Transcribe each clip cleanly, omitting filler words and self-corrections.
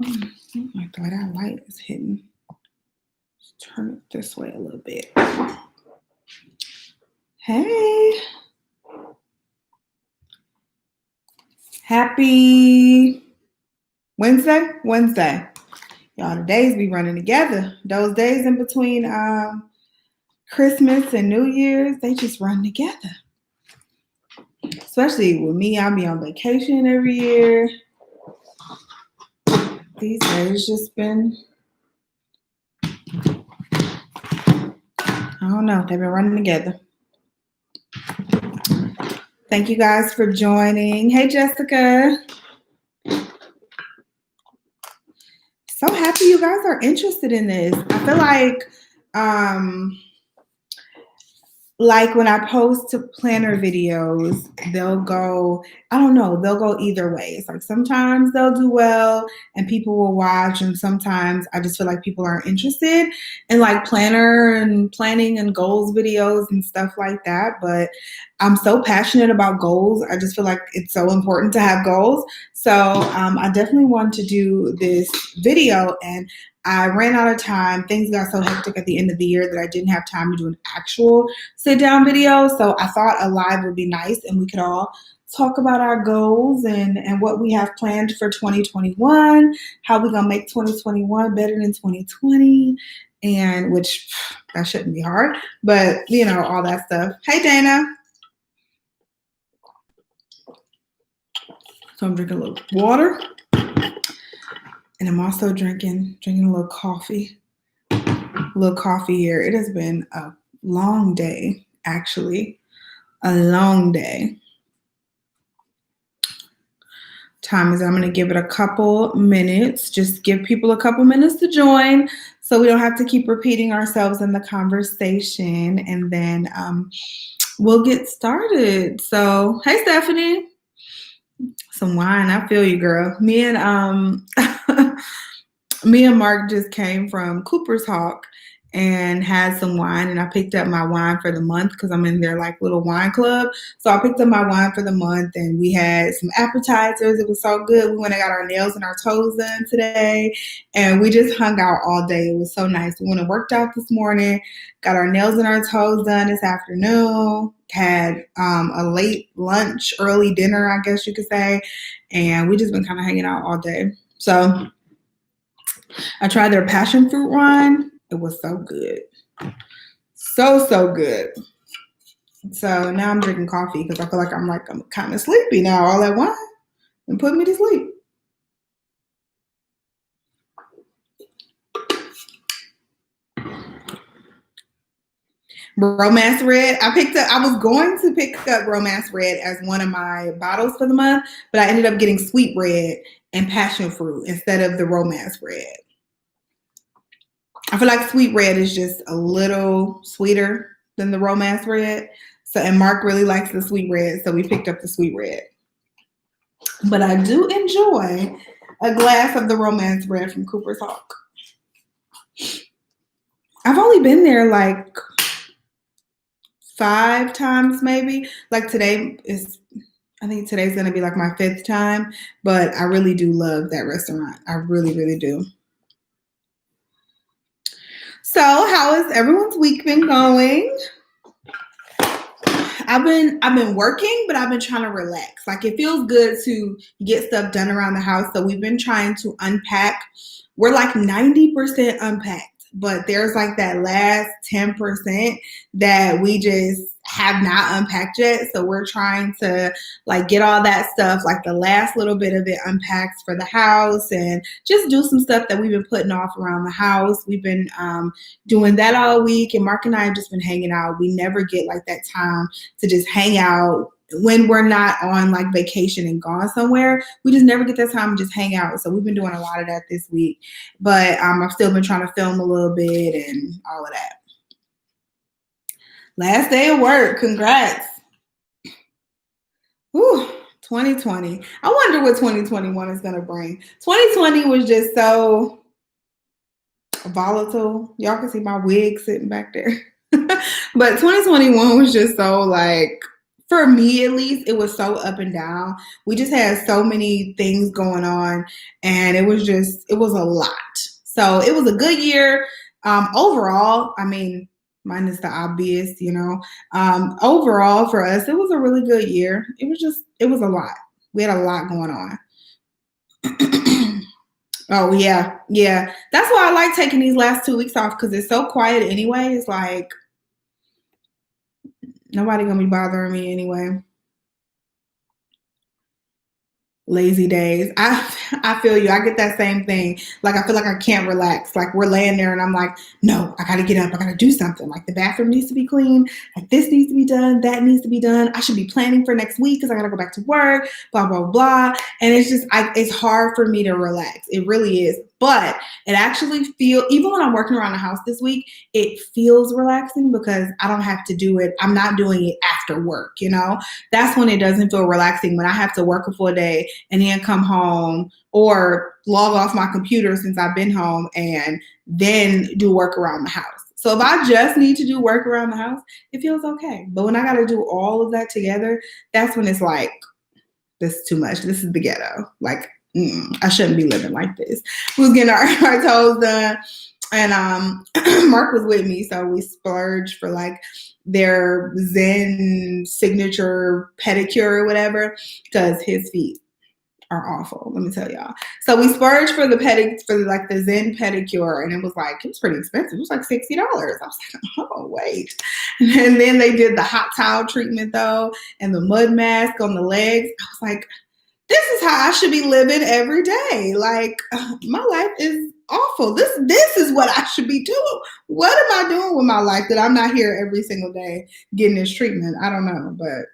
Like the way that light is hitting. Let's turn it this way a little bit. Hey. Happy Wednesday. Y'all, the days be running together. Those days in between Christmas and New Year's, they just run together. Especially with me, I'll be on vacation every year. These days just been, I don't know, they've been running together. Thank you guys for joining. Hey, Jessica. So happy you guys are interested in this. I feel like when I post to planner videos, they'll go, I don't know, they'll go either way. It's like sometimes they'll do well and people will watch, and sometimes I just feel like people aren't interested in like planner and planning and goals videos and stuff like that. But I'm so passionate about goals. I just feel like it's so important to have goals. So I definitely wanted to do this video, and I ran out of time. Things got so hectic at the end of the year that I didn't have time to do an actual sit down video. So I thought a live would be nice and we could all talk about our goals and what we have planned for 2021, how we're going to make 2021 better than 2020, and which that shouldn't be hard, but you know, all that stuff. Hey, Dana. So I'm drinking a little water. And I'm also drinking a little coffee. A little coffee here. It has been a long day, actually. A long day. Time is, I'm going to give it a couple minutes. Just give people a couple minutes to join so we don't have to keep repeating ourselves in the conversation. And then we'll get started. So, hey, Stephanie. Some wine. I feel you, girl. Me and Mark just came from Cooper's Hawk and had some wine, and I picked up my wine for the month because I'm in their like little wine club. So I picked up my wine for the month, and we had some appetizers. It was so good. We went and got our nails and our toes done today, and we just hung out all day. It was so nice. We went and worked out this morning, got our nails and our toes done this afternoon, had a late lunch, early dinner, I guess you could say, and we just been kind of hanging out all day. So I tried their passion fruit wine. It was so good. So good. So now I'm drinking coffee because I feel like I'm kind of sleepy now. All that wine and put me to sleep. Romance Red. I was going to pick up Romance Red as one of my bottles for the month, but I ended up getting Sweet Red and Passion Fruit instead of the Romance Red. I feel like Sweet Red is just a little sweeter than the Romance Red. So, and Mark really likes the Sweet Red, so we picked up the Sweet Red. But I do enjoy a glass of the Romance Red from Cooper's Hawk. I've only been there like 5 times maybe. Like today I think today's going to be like my 5th time, but I really do love that restaurant. I really, really do. So how has everyone's week been going? I've been working, but I've been trying to relax. Like it feels good to get stuff done around the house. So we've been trying to unpack. We're like 90% unpacked, but there's like that last 10% that we just have not unpacked yet. So we're trying to like get all that stuff, like the last little bit of it unpacked for the house, and just do some stuff that we've been putting off around the house. We've been doing that all week, and Mark and I have just been hanging out. We never get like that time to just hang out when we're not on like vacation and gone somewhere. We just never get that time to just hang out. So we've been doing a lot of that this week, but I've still been trying to film a little bit and all of that. Last day of work. Congrats. Whew, 2020. I wonder what 2021 is going to bring. 2020 was just so volatile. Y'all can see my wig sitting back there. But 2021 was just so like for me at least, it was so up and down. We just had so many things going on, and it was a lot. So it was a good year overall. I mean, minus the obvious, overall for us, it was a really good year. It was a lot. We had a lot going on. Oh yeah, yeah. That's why I like taking these last 2 weeks off, because it's so quiet anyway. It's like nobody gonna be bothering me anyway. Lazy days. I feel you. I get that same thing. Like I feel like I can't relax. Like we're laying there and I'm like, no, I gotta get up. I gotta do something. Like the bathroom needs to be clean. Like this needs to be done. That needs to be done. I should be planning for next week because I gotta go back to work. Blah blah blah. And it's just it's hard for me to relax. It really is. But it actually even when I'm working around the house this week, it feels relaxing because I don't have to do it. I'm not doing it after work. That's when it doesn't feel relaxing, when I have to work a full day and then come home or log off my computer since I've been home and then do work around the house. So if I just need to do work around the house, it feels okay. But when I got to do all of that together, that's when it's like, this is too much. This is the ghetto. Like, I shouldn't be living like this. We was getting our toes done, and Mark was with me, so we splurged for like their Zen signature pedicure or whatever, because his feet are awful, let me tell y'all. So we splurged for the Zen pedicure, and it was pretty expensive. It was like $60. I was like, oh wait. And then they did the hot towel treatment though, and the mud mask on the legs. I was like, this is how I should be living every day. Like, my life is awful. This is what I should be doing. What am I doing with my life that I'm not here every single day getting this treatment? I don't know, but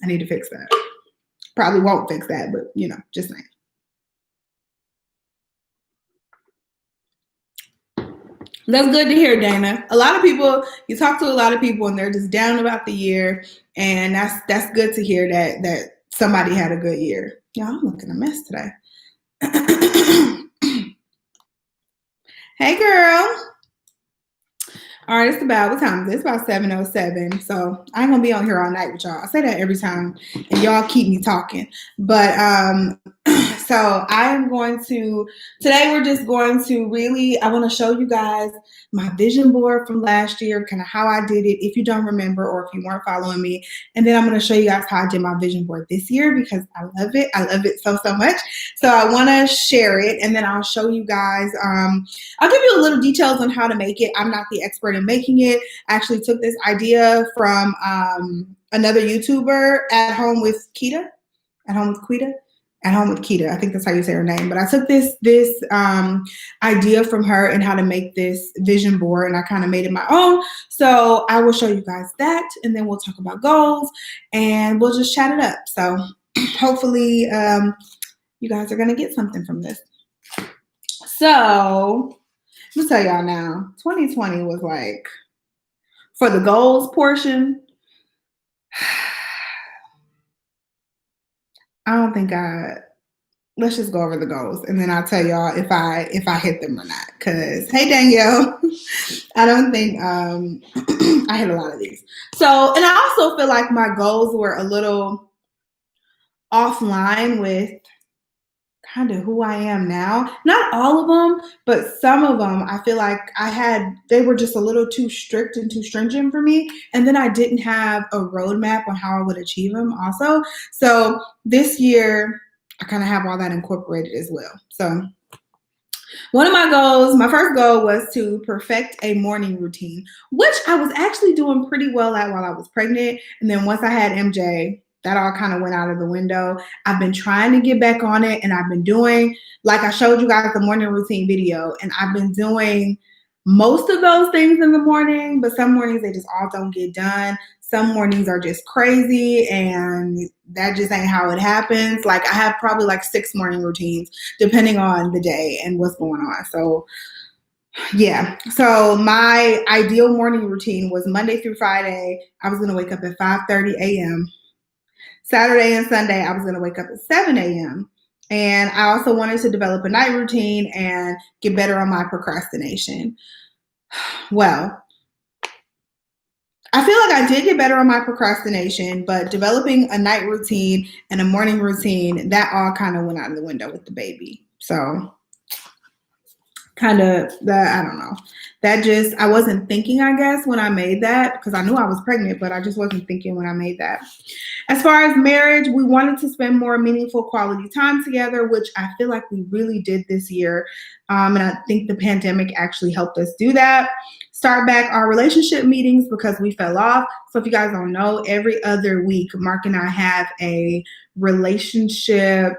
I need to fix that. Probably won't fix that, but just saying. That's good to hear, Dana. A lot of people, you talk to a lot of people and they're just down about the year, and that's good to hear that somebody had a good year. Yeah, I'm looking a mess today. Hey, girl. All right, it's about, what time is it? It's about 7:07. So I ain't gonna be on here all night with y'all. I say that every time, and y'all keep me talking. But so I am going to, today we're just going to I want to show you guys my vision board from last year, kind of how I did it, if you don't remember or if you weren't following me. And then I'm going to show you guys how I did my vision board this year, because I love it. I love it so much. So I want to share it, and then I'll show you guys. I'll give you a little details on how to make it. I'm not the expert in making it. I actually took this idea from another YouTuber, At Home with Kita. At Home with Quita. At Home with Kita. I think that's how you say her name. But I took this idea from her and how to make this vision board, and I kind of made it my own. So I will show you guys that, and then we'll talk about goals, and we'll just chat it up. So hopefully you guys are going to get something from this. So let me tell y'all now, 2020 was like, for the goals portion, I don't think let's just go over the goals, and then I'll tell y'all if I hit them or not. Cause hey, Danielle, I don't think I hit a lot of these. So, and I also feel like my goals were a little offline with kind of who I am now. Not all of them, but some of them I feel like they were just a little too strict and too stringent for me. And then I didn't have a roadmap on how I would achieve them also. So this year I kind of have all that incorporated as well. So one of my goals, my first goal, was to perfect a morning routine, which I was actually doing pretty well at while I was pregnant. And then once I had MJ, that all kind of went out of the window. I've been trying to get back on it, and I've been doing, like I showed you guys the morning routine video, and I've been doing most of those things in the morning, but some mornings they just all don't get done. Some mornings are just crazy, and that just ain't how it happens. Like I have probably like 6 morning routines depending on the day and what's going on. So yeah. So my ideal morning routine was Monday through Friday. I was going to wake up at 5:30 a.m. Saturday and Sunday, I was going to wake up at 7 a.m. And I also wanted to develop a night routine and get better on my procrastination. Well, I feel like I did get better on my procrastination, but developing a night routine and a morning routine, that all kind of went out of the window with the baby. So kind of that, I don't know. That just, I wasn't thinking, I guess, when I made that, because I knew I was pregnant, but I just wasn't thinking when I made that. As far as marriage, we wanted to spend more meaningful quality time together, which I feel like we really did this year. And I think the pandemic actually helped us do that. Start back our relationship meetings because we fell off. So if you guys don't know, every other week, Mark and I have a relationship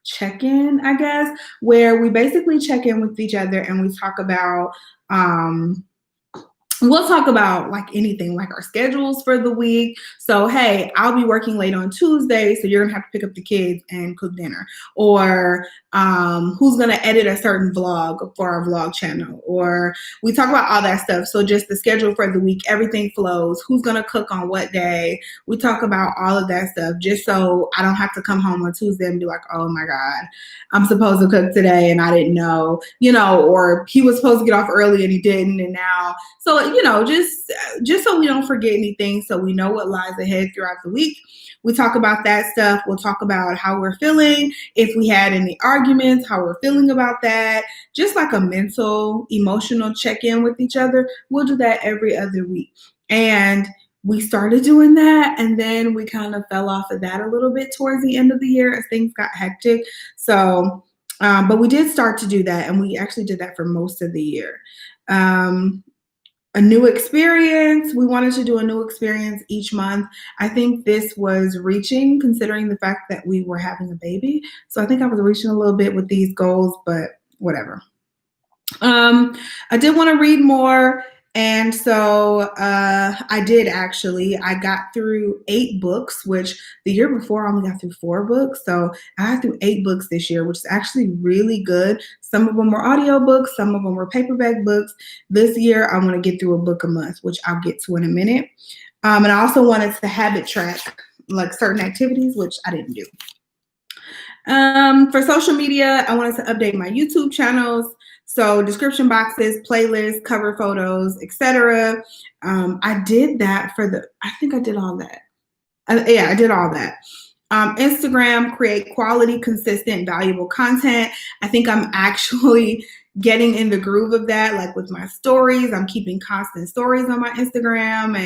check-in, I guess, where we basically check in with each other and we talk about we'll talk about like anything, like our schedules for the week. So, hey, I'll be working late on Tuesday, so you're gonna have to pick up the kids and cook dinner. Or who's gonna edit a certain vlog for our vlog channel. Or we talk about all that stuff. So just the schedule for the week, everything flows. Who's gonna cook on what day? We talk about all of that stuff just so I don't have to come home on Tuesday and be like, oh my God, I'm supposed to cook today and I didn't know, or he was supposed to get off early and he didn't, and now, so, just so we don't forget anything, so we know what lies ahead throughout the week. We talk about that stuff. We'll talk about how we're feeling, if we had any arguments, how we're feeling about that, just like a mental, emotional check-in with each other. We'll do that every other week. And we started doing that, and then we kind of fell off of that a little bit towards the end of the year as things got hectic. So, but we did start to do that, and we actually did that for most of the year. A new experience. We wanted to do a new experience each month. I think this was reaching, considering the fact that we were having a baby. So I think I was reaching a little bit with these goals, but whatever. I did want to read more. And so I did actually. I got through 8 books, which the year before I only got through 4 books. So I got through 8 books this year, which is actually really good. Some of them were audio books, some of them were paperback books. This year I want to get through a book a month, which I'll get to in a minute. And I also wanted to habit track like certain activities, which I didn't do. For social media, I wanted to update my YouTube channels. So description boxes, playlists, cover photos, etc. I did that I think I did all that. I did all that. Instagram, create quality, consistent, valuable content. I think I'm actually getting in the groove of that, like with my stories. I'm keeping constant stories on my Instagram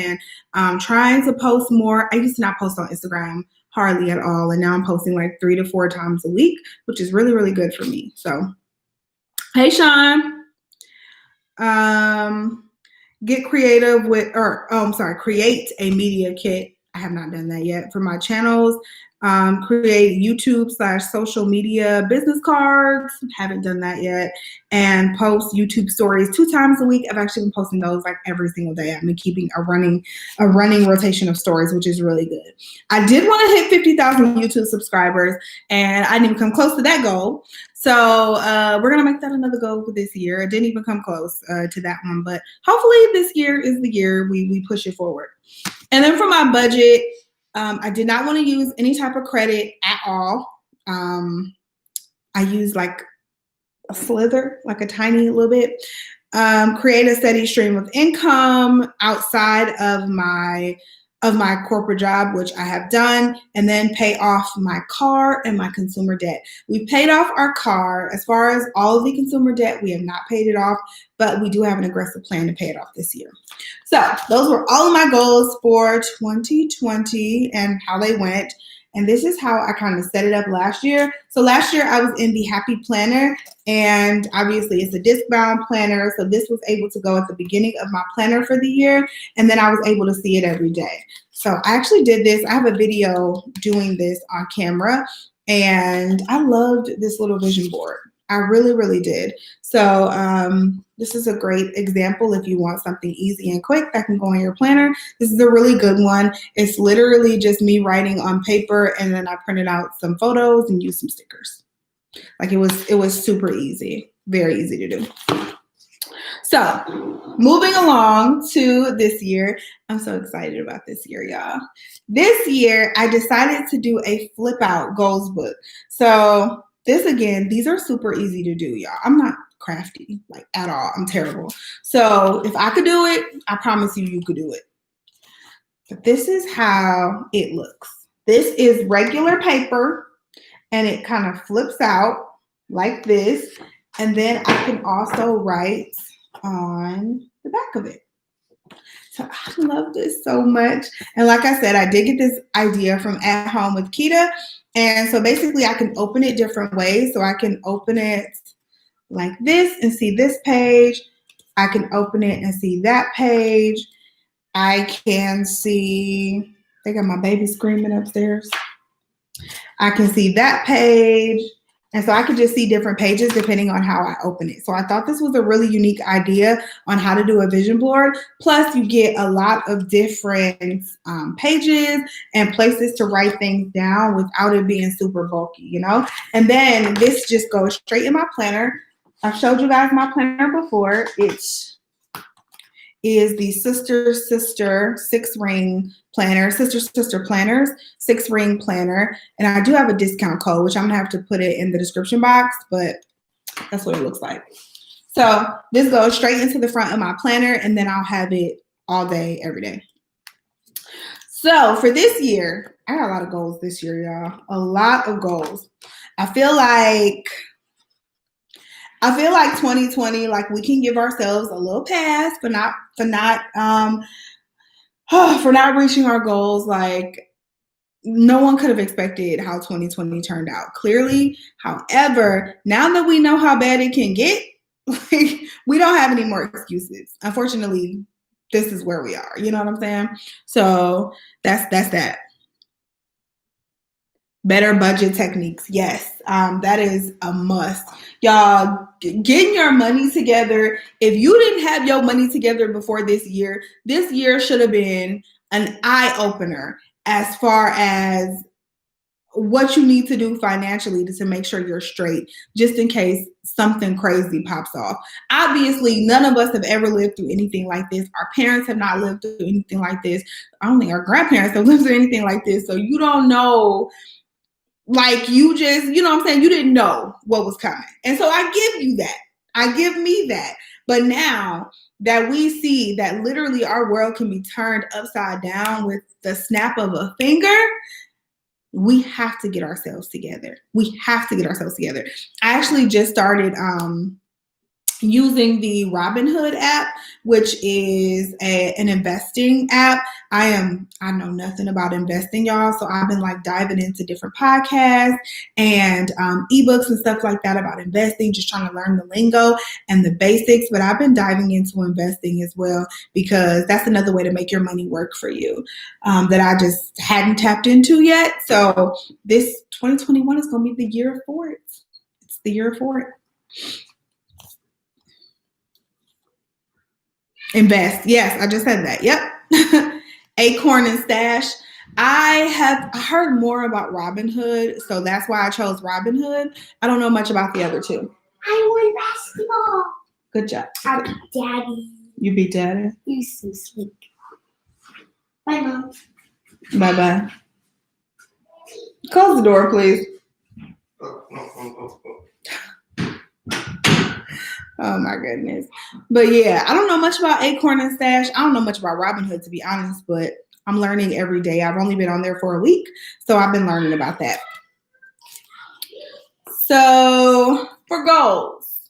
and trying to post more. I used to not post on Instagram hardly at all, and now I'm posting like 3 to 4 times a week, which is really, really good for me. So, hey, Sean. Get creative create a media kit. I have not done that yet for my channels. Create YouTube/social media business cards. Haven't done that yet. And post YouTube stories 2 times a week. I've actually been posting those like every single day. I've been keeping a running rotation of stories, which is really good. I did want to hit 50,000 YouTube subscribers, and I didn't even come close to that goal. So we're going to make that another goal for this year. I didn't even come close to that one, but hopefully this year is the year we push it forward. And then for my budget, I did not want to use any type of credit at all. I used like a slither, like a tiny little bit. Create a steady stream of income outside of my corporate job, which I have done, and then pay off my car and my consumer debt. We paid off our car. As far as all of the consumer debt, we have not paid it off, but we do have an aggressive plan to pay it off this year. So those were all of my goals for 2020 and how they went. And this is how I kind of set it up last year. So last year I was in the Happy Planner, and obviously it's a disc-bound planner. So this was able to go at the beginning of my planner for the year, and then I was able to see it every day. So I actually did this. I have a video doing this on camera, and I loved this little vision board. I really, really did. So this is a great example if you want something easy and quick that can go in your planner. This is a really good one. It's literally just me writing on paper, and then I printed out some photos and used some stickers. Like it was super easy, very easy to do. So moving along to this year, I'm so excited about this year, y'all. This year, I decided to do a flip out goals book. So this again, these are super easy to do, y'all. I'm not crafty, like at all. I'm terrible. So if I could do it, I promise you, you could do it. But this is how it looks. This is regular paper, and it kind of flips out like this. And then I can also write on the back of it. So I love this so much. And like I said, I did get this idea from At Home with Keita. And so basically I can open it different ways. So I can open it like this and see this page. I can open it and see that page. I can see, they got my baby screaming upstairs. I can see that page. And so I could just see different pages depending on how I open it. So I thought this was a really unique idea on how to do a vision board. Plus you get a lot of different pages and places to write things down without it being super bulky, you know? And then this just goes straight in my planner. I've showed you guys my planner before. It is the Sister 6-ring planner, Sister Planners 6-ring planner. And I do have a discount code, which I'm gonna have to put it in the description box, but that's what it looks like. So this goes straight into the front of my planner, and then I'll have it all day, every day. So for this year, I got a lot of goals this year, y'all. A lot of goals. I feel like 2020, like we can give ourselves a little pass for not reaching our goals. Like no one could have expected how 2020 turned out, clearly. However, now that we know how bad it can get, like we don't have any more excuses. Unfortunately, this is where we are. You know what I'm saying? So that's that. Better budget techniques. Yes, that is a must. Y'all, getting your money together. If you didn't have your money together before this year should have been an eye-opener as far as what you need to do financially to make sure you're straight, just in case something crazy pops off. Obviously, none of us have ever lived through anything like this. Our parents have not lived through anything like this. I don't think our grandparents have lived through anything like this. So you don't know. Like you just, you know what I'm saying? You didn't know what was coming. And so I give you that. I give me that. But now that we see that literally our world can be turned upside down with the snap of a finger, we have to get ourselves together. We have to get ourselves together. I actually just started using the Robinhood app, which is an investing app. I know nothing about investing, y'all. So I've been like diving into different podcasts and ebooks and stuff like that about investing, just trying to learn the lingo and the basics. But I've been diving into investing as well, because that's another way to make your money work for you that I just hadn't tapped into yet. So this 2021 is going to be the year for it. It's the year for it. Invest. Yes, I just said that. Yep. Acorn and Stash. I heard more about Robinhood, so that's why I chose Robinhood. I don't know much about the other two. I won basketball. Good job. I beat Daddy. You beat Daddy? You're so sweet. Bye, Mom. Bye-bye. Close the door, please. Oh my goodness. But yeah, I don't know much about Acorn and Stash. I don't know much about Robinhood, to be honest, but I'm learning every day. I've only been on there for a week, so I've been learning about that. So for goals,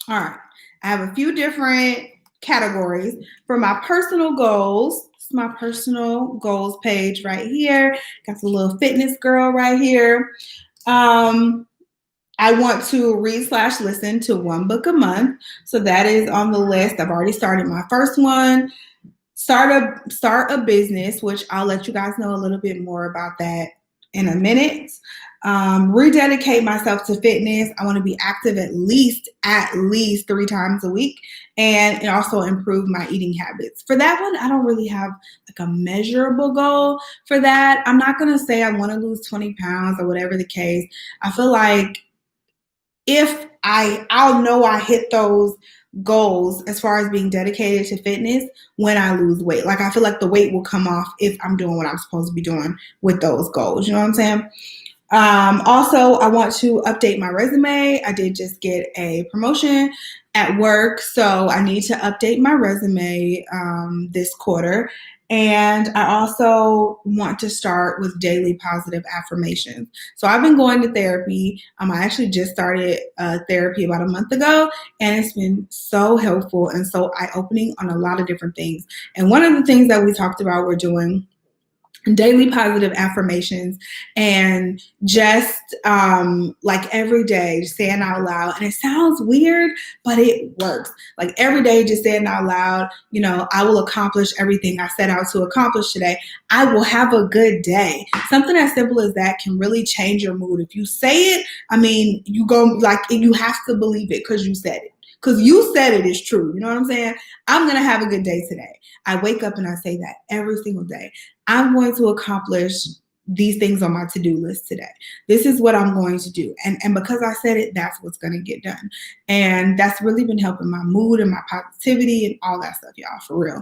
all right, I have a few different categories. For my personal goals, it's my personal goals page right here. Got the little fitness girl right here. I want to read/listen to one book a month. So that is on the list. I've already started my first one. Start a business, which I'll let you guys know a little bit more about that in a minute. Rededicate myself to fitness. I want to be active at least 3 times a week, and also improve my eating habits. For that one, I don't really have like a measurable goal for that. I'm not going to say I want to lose 20 pounds or whatever the case. I feel like if I'll know I hit those goals as far as being dedicated to fitness when I lose weight. Like I feel like the weight will come off if I'm doing what I'm supposed to be doing with those goals. You know what I'm saying? Also, I want to update my resume. I did just get a promotion at work, so I need to update my resume this quarter. And I also want to start with daily positive affirmations. So I've been going to therapy. I actually just started therapy about a month ago, and it's been so helpful and so eye-opening on a lot of different things. And one of the things that we talked about we're doing daily positive affirmations, and just like every day just saying out loud, and it sounds weird but it works. Like every day just saying out loud, you know, I will accomplish everything I set out to accomplish today. I will have a good day. Something as simple as that can really change your mood. If you say it, I mean, you go like, you have to believe it because you said it. Because you said it is true. You know what I'm saying? I'm going to have a good day today. I wake up and I say that every single day. I'm going to accomplish these things on my to-do list today. This is what I'm going to do. And because I said it, that's what's going to get done. And that's really been helping my mood and my positivity and all that stuff, y'all, for real.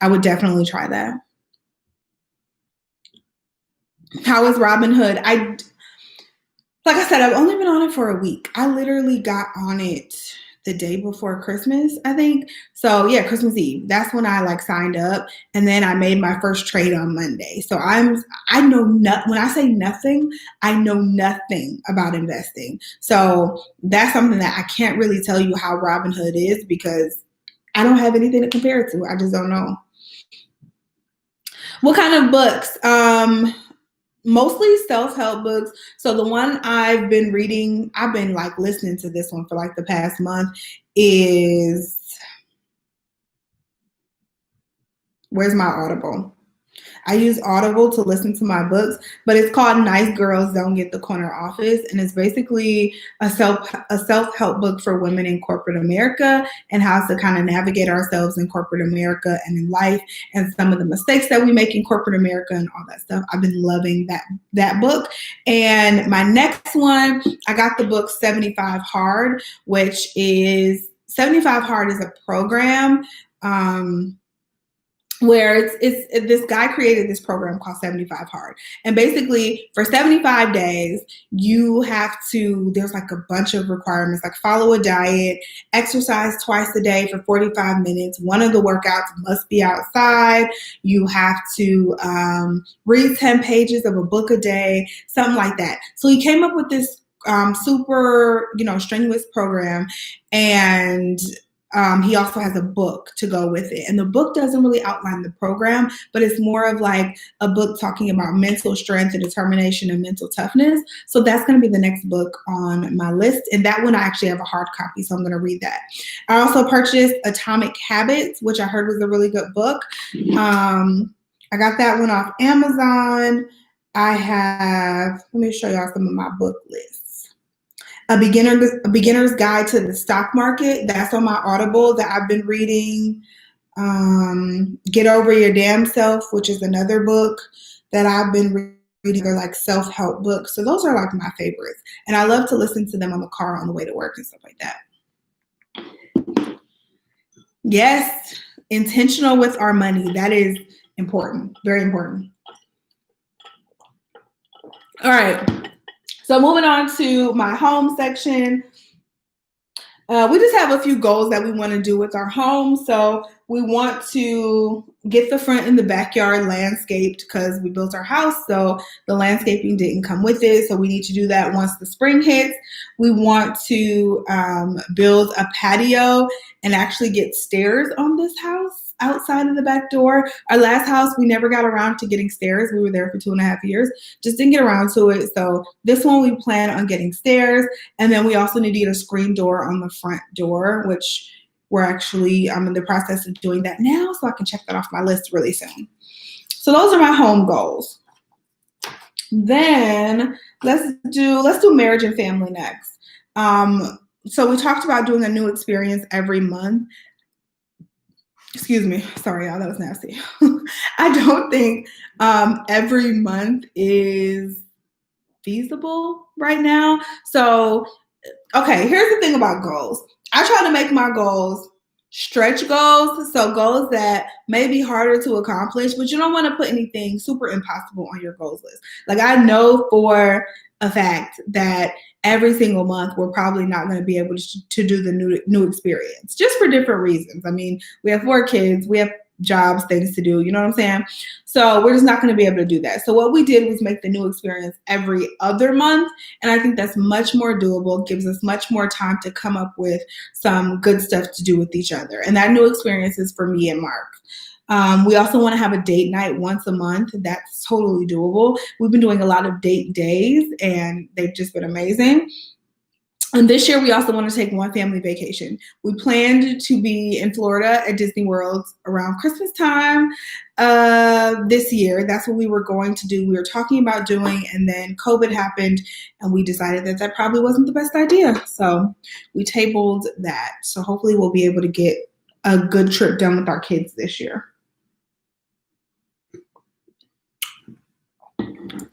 I would definitely try that. How is Robinhood? Like I said, I've only been on it for a week. I literally got on it the day before Christmas, I think. So yeah, Christmas Eve. That's when I like signed up, and then I made my first trade on Monday. So I know when I say nothing, I know nothing about investing. So that's something that I can't really tell you how Robinhood is because I don't have anything to compare it to. I just don't know. What kind of books? Mostly self-help books. So the one I've been reading, I've been like listening to this one for like the past month, is, where's my Audible? I use Audible to listen to my books, but it's called Nice Girls Don't Get the Corner Office, and it's basically a self-help book for women in corporate America and how to kind of navigate ourselves in corporate America and in life, and some of the mistakes that we make in corporate America and all that stuff. I've been loving that book. And my next one, I got the book 75 Hard, which is 75 Hard is a program. Where it's this guy created this program called 75 Hard. And basically for 75 days, you have to, there's like a bunch of requirements, like follow a diet, exercise twice a day for 45 minutes. One of the workouts must be outside. You have to read 10 pages of a book a day, something like that. So he came up with this super, strenuous program. And he also has a book to go with it. And the book doesn't really outline the program, but it's more of like a book talking about mental strength and determination and mental toughness. So that's going to be the next book on my list. And that one I actually have a hard copy, so I'm going to read that. I also purchased Atomic Habits, which I heard was a really good book. I got that one off Amazon. Let me show y'all some of my book lists. A Beginner's Guide to the Stock Market. That's on my Audible that I've been reading. Get Over Your Damn Self, which is another book that I've been reading. They're like self-help books. So those are like my favorites. And I love to listen to them on the car on the way to work and stuff like that. Yes, intentional with our money. That is important, very important. All right. So moving on to my home section, we just have a few goals that we want to do with our home. So we want to get the front and the backyard landscaped because we built our house, so the landscaping didn't come with it. So we need to do that once the spring hits. We want to build a patio and actually get stairs on this house outside of the back door. Our last house, we never got around to getting stairs. We were there for 2.5 years, just didn't get around to it. So this one we plan on getting stairs. And then we also need to get a screen door on the front door, which I'm in the process of doing that now, so I can check that off my list really soon. So those are my home goals. Then let's do marriage and family next. So we talked about doing a new experience every month. Excuse me. Sorry, y'all. That was nasty. I don't think every month is feasible right now. So, okay, here's the thing about goals. I try to make my goals stretch goals, so goals that may be harder to accomplish, but you don't want to put anything super impossible on your goals list. Like I know for a fact that every single month we're probably not going to be able to do the new experience, just for different reasons. I mean, we have 4 kids, we have jobs, things to do, you know what I'm saying? So we're just not going to be able to do that. So what we did was make the new experience every other month. And I think that's much more doable, gives us much more time to come up with some good stuff to do with each other. And that new experience is for me and Mark. We also want to have a date night once a month. That's totally doable. We've been doing a lot of date days and they've just been amazing. And this year, we also want to take one family vacation. We planned to be in Florida at Disney World around Christmas time this year. That's what we were going to do. We were talking about doing, and then COVID happened, and we decided that that probably wasn't the best idea. So we tabled that. So hopefully we'll be able to get a good trip done with our kids this year.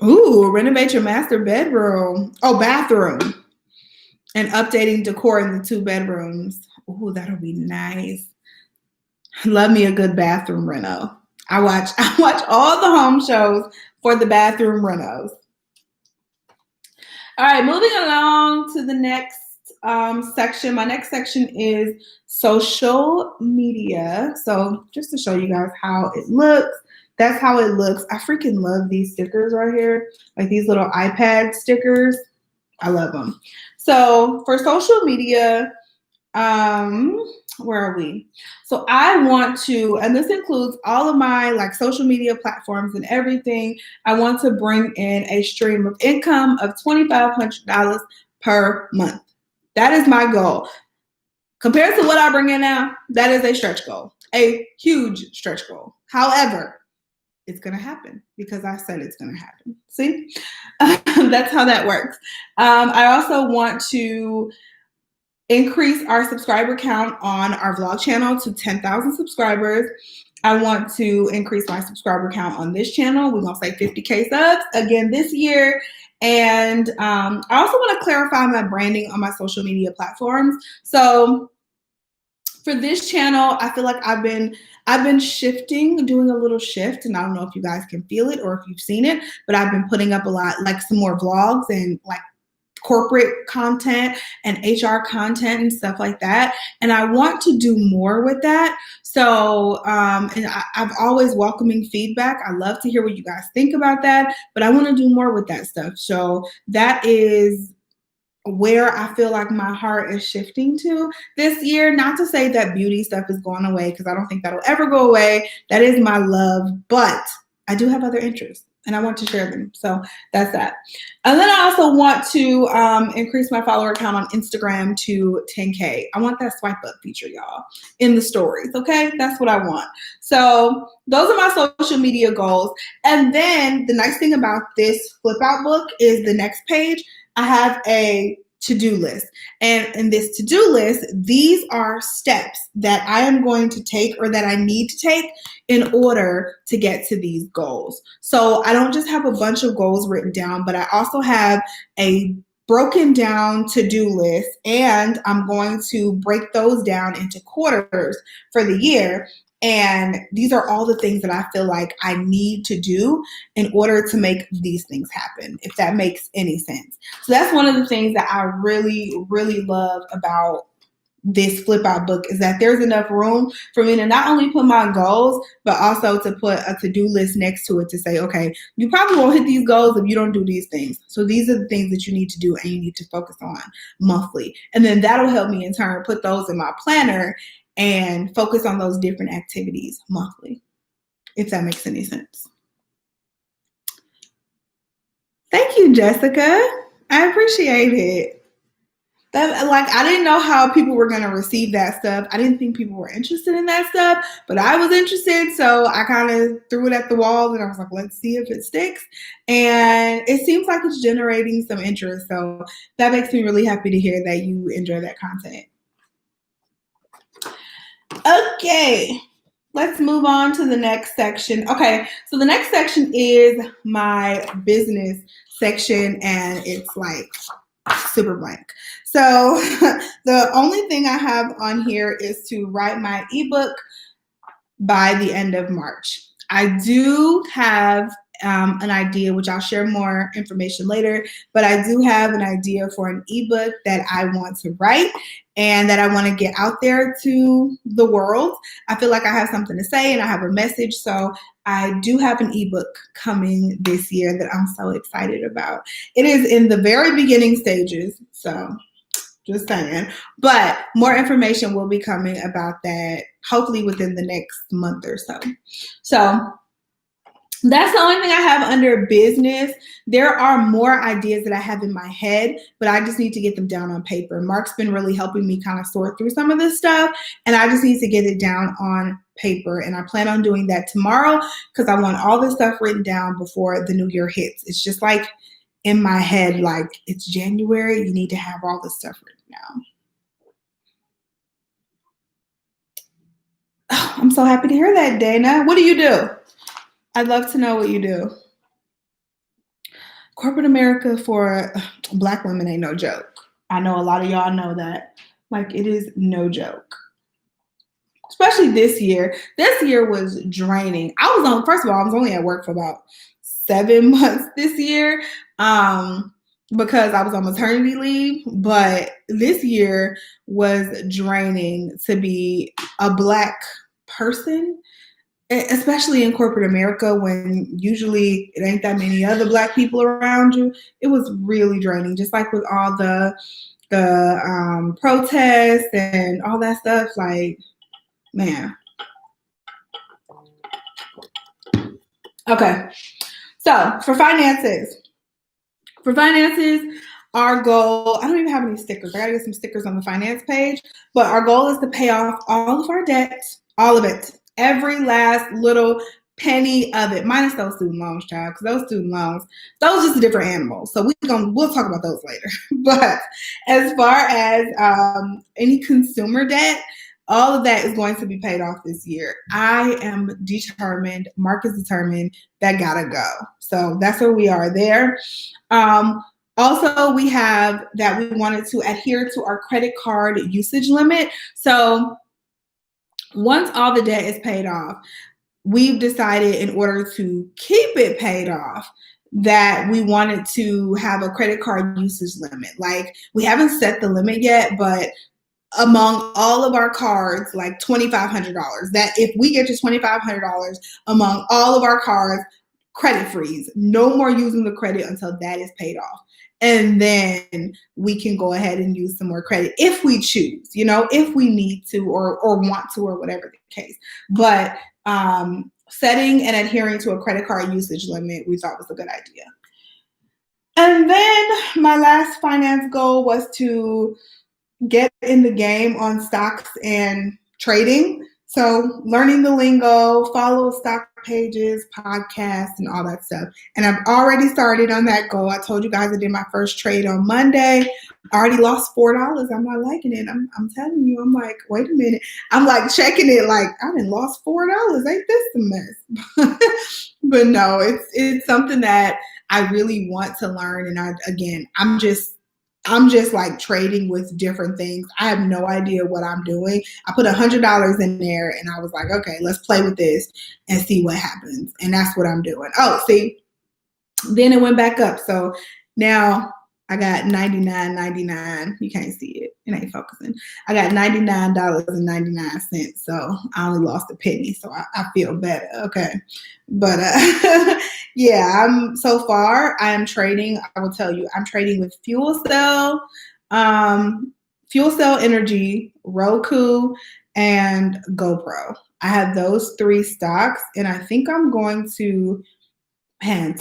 Ooh, renovate your master bedroom. Oh, bathroom. And updating decor in the 2 bedrooms. Ooh, that'll be nice. Love me a good bathroom reno. I watch all the home shows for the bathroom renos. All right, moving along to the next section. My next section is social media. So just to show you guys how it looks. That's how it looks. I freaking love these stickers right here. Like these little iPad stickers. I love them. So for social media, where are we? So I want to, and this includes all of my like social media platforms and everything. I want to bring in a stream of income of $2,500 per month. That is my goal. Compared to what I bring in now, that is a stretch goal, a huge stretch goal. However, it's going to happen because I said it's going to happen. See, that's how that works. I also want to increase our subscriber count on our vlog channel to 10,000 subscribers. I want to increase my subscriber count on this channel. We're going to say 50K subs again this year. And I also want to clarify my branding on my social media platforms. So for this channel, I feel like I've been shifting, doing a little shift, and I don't know if you guys can feel it or if you've seen it, but I've been putting up a lot, like some more vlogs and like corporate content and HR content and stuff like that. And I want to do more with that. So, and I've always welcoming feedback. I love to hear what you guys think about that, but I want to do more with that stuff. So that is where I feel like my heart is shifting to this year. Not to say that beauty stuff is going away, because I don't think that'll ever go away. That is my love, but I do have other interests and I want to share them. So that's that. And then I also want to increase my follower count on Instagram to 10K. I want that swipe up feature, y'all, in the stories. Okay, that's what I want. So those are my social media goals. And then the nice thing about this flip out book is the next page, I have a to-do list. And in this to-do list, these are steps that I am going to take or that I need to take in order to get to these goals. So I don't just have a bunch of goals written down, but I also have a broken down to-do list, and I'm going to break those down into quarters for the year. And these are all the things that I feel like I need to do in order to make these things happen, if that makes any sense. So that's one of the things that I really, really love about this flip out book, is that there's enough room for me to not only put my goals, but also to put a to-do list next to it to say, okay, you probably won't hit these goals if you don't do these things. So these are the things that you need to do and you need to focus on monthly. And then that'll help me in turn put those in my planner and focus on those different activities monthly, if that makes any sense. Thank you, Jessica. I appreciate it. That, like, I didn't know how people were going to receive that stuff. I didn't think people were interested in that stuff, but I was interested. So I kind of threw it at the wall and I was like, let's see if it sticks. And it seems like it's generating some interest. So that makes me really happy to hear that you enjoy that content. Okay, let's move on to the next section. Okay, so the next section is my business section, and it's like super blank. So the only thing I have on here is to write my ebook by the end of March. I do have an idea, which I'll share more information later, but I do have an idea for an ebook that I want to write and that I want to get out there to the world. I feel like I have something to say and I have a message. So I do have an ebook coming this year that I'm so excited about. It is in the very beginning stages, so just saying. But more information will be coming about that hopefully within the next month or so. So that's the only thing I have under business. There are more ideas that I have in my head, but I just need to get them down on paper. Mark's been really helping me kind of sort through some of this stuff, and I just need to get it down on paper. And I plan on doing that tomorrow because I want all this stuff written down before the new year hits. It's just like in my head, like it's January, you need to have all this stuff written down. Oh, I'm so happy to hear that, Dana. What do you do? I'd love to know what you do. Corporate America for Black women ain't no joke. I know a lot of y'all know that. Like, it is no joke. Especially this year. This year was draining. First of all, I was only at work for about 7 months this year because I was on maternity leave. But this year was draining to be a Black person, especially in corporate America when usually it ain't that many other Black people around you. It was really draining, just like with all the protests and all that stuff. Like, man. Okay, so for finances, our goal, I don't even have any stickers. I gotta get some stickers on the finance page, but our goal is to pay off all of our debt, all of it. Every last little penny of it, minus those student loans, child, because those student loans, those are just a different animal. So we'll talk about those later. But as far as any consumer debt, all of that is going to be paid off this year. I am determined. Mark is determined. That gotta go. So that's where we are there. Also, we have that we wanted to adhere to our credit card usage limit. So once all the debt is paid off, we've decided in order to keep it paid off that we wanted to have a credit card usage limit. Like, we haven't set the limit yet, but among all of our cards, like $2,500, that if we get to $2,500 among all of our cards, credit freeze, no more using the credit until that is paid off. And then we can go ahead and use some more credit if we choose, if we need to or want to or whatever the case. But setting and adhering to a credit card usage limit, we thought was a good idea. And then my last finance goal was to get in the game on stocks and trading. So learning the lingo, follow stock pages, podcasts, and all that stuff. And I've already started on that goal. I told you guys I did my first trade on Monday. I already lost $4. I'm not liking it. I'm telling you, I'm like, wait a minute. I'm like checking it like, I done lost $4. Ain't this a mess? But no, it's something that I really want to learn. And I'm just like trading with different things. I have no idea what I'm doing. I put $100 in there and I was like, okay, let's play with this and see what happens. And that's what I'm doing. Oh, see, then it went back up. So now I got $99.99. You can't see it. It ain't focusing. I got $99.99. So I only lost a penny. So I feel better. Okay. But yeah, so far I am trading. I will tell you, I'm trading with Fuel Cell Energy, Roku, and GoPro. I have those 3 stocks, and I think I'm going to, I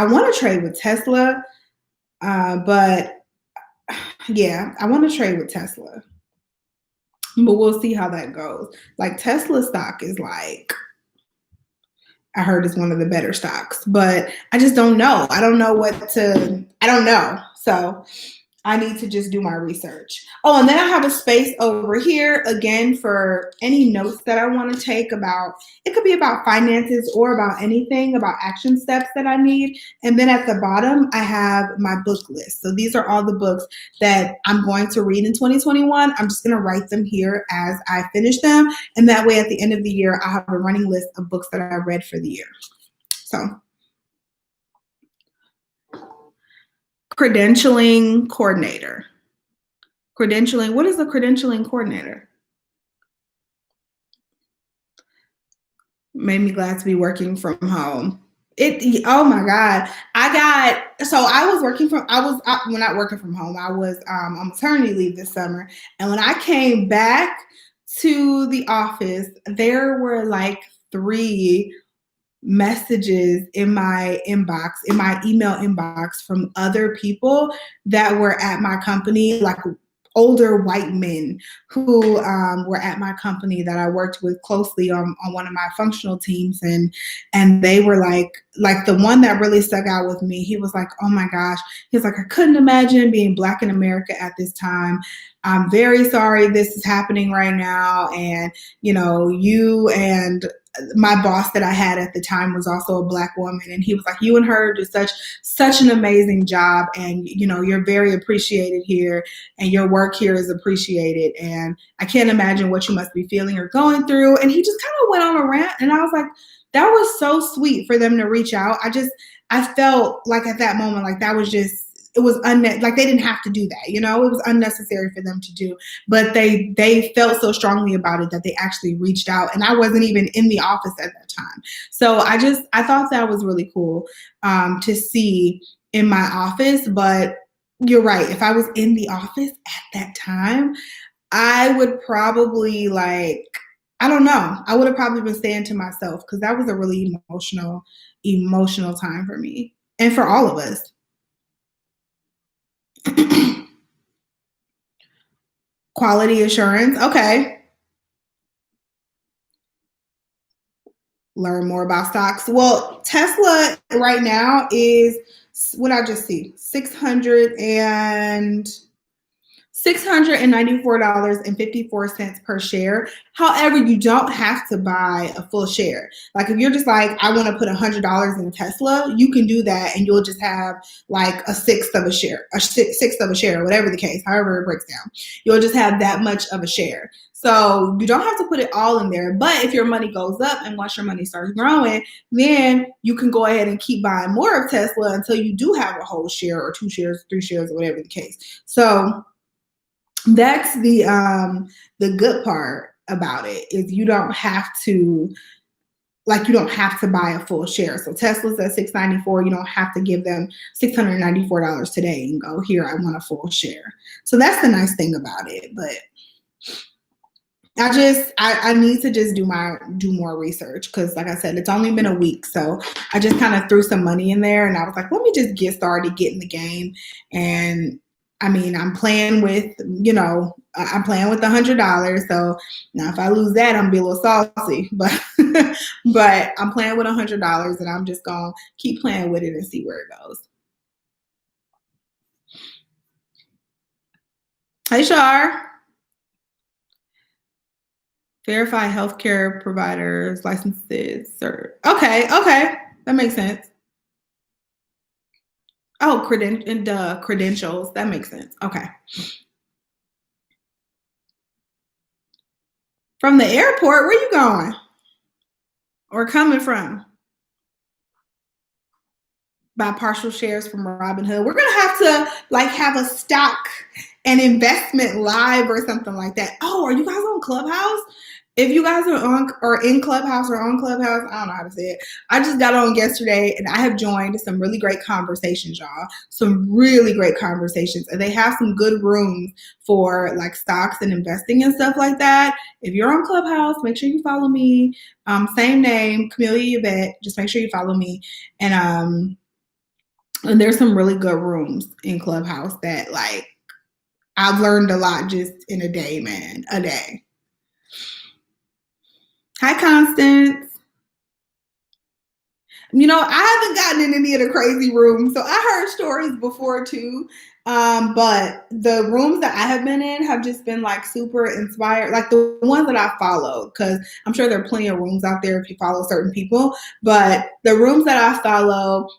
want to trade with Tesla, but yeah, I want to trade with Tesla, but we'll see how that goes. Like, Tesla stock is like, I heard it's one of the better stocks, but I just don't know. I don't know. So I need to just do my research. Oh, and then I have a space over here again for any notes that I want to take about, it could be about finances or about anything, about action steps that I need. And then at the bottom, I have my book list. So these are all the books that I'm going to read in 2021. I'm just going to write them here as I finish them. And that way at the end of the year, I'll have a running list of books that I read for the year. So Credentialing coordinator. Credentialing. What is a credentialing coordinator? Made me glad to be working from home. Oh my God. When not working from home, I was on maternity leave this summer. And when I came back to the office, there were like 3 messages in my inbox, in my email inbox, from other people that were at my company, like older white men who were at my company that I worked with closely on one of my functional teams. And they were like the one that really stuck out with me, he was like, oh my gosh, he was like, I couldn't imagine being Black in America at this time. I'm very sorry this is happening right now. And, you know, you and my boss that I had at the time was also a Black woman. And he was like, you and her do such an amazing job. And, you know, you're very appreciated here and your work here is appreciated. And I can't imagine what you must be feeling or going through. And he just kind of went on a rant. And I was like, that was so sweet for them to reach out. I felt like at that moment, like that was just, it was like they didn't have to do that, you know, it was unnecessary for them to do, but they felt so strongly about it that they actually reached out, and I wasn't even in the office at that time. So I thought that was really cool to see in my office. But you're right, if I was in the office at that time, I would probably I don't know, I would have probably been staying to myself, because that was a really emotional time for me and for all of us. Quality assurance. Okay. Learn more about stocks. Well, Tesla right now is, what I just see, $694.54 per share. However, you don't have to buy a full share. Like if you're just like, I want to put $100 in Tesla, you can do that, and you'll just have like a sixth of a share, whatever the case, however it breaks down. You'll just have that much of a share. So you don't have to put it all in there. But if your money goes up and once your money starts growing, then you can go ahead and keep buying more of Tesla until you do have a whole share or 2 shares, 3 shares, or whatever the case. So that's the good part about it, is you don't have to buy a full share. So Tesla's at $694. You don't have to give them $694 today and go, here, I want a full share. So that's the nice thing about it. But I need to just do more research, because like I said, it's only been a week. So I just kind of threw some money in there, and I was like, let me just get started, get in the game. And I mean, I'm playing with $100. So now if I lose that, I'm gonna be a little saucy, but but I'm playing with $100, and I'm just gonna keep playing with it and see where it goes. Hey, Shar. Verify healthcare providers, licenses, sir. Okay, that makes sense. Oh, credentials. That makes sense. Okay. From the airport, where you going? Or coming from? Buy partial shares from Robinhood. We're gonna have to have a stock and investment live or something like that. Oh, are you guys on Clubhouse? If you guys are in Clubhouse or on Clubhouse, I don't know how to say it. I just got on yesterday, and I have joined some really great conversations, y'all. Some really great conversations. And they have some good rooms for stocks and investing and stuff like that. If you're on Clubhouse, make sure you follow me. Same name, Camellia Yvette. Just make sure you follow me. And there's some really good rooms in Clubhouse that I've learned a lot just in a day, man. A day. Hi, Constance. I haven't gotten in any of the crazy rooms, so I heard stories before too. But the rooms that I have been in have just been super inspired, the ones that I followed, because I'm sure there are plenty of rooms out there if you follow certain people. But the rooms that I follow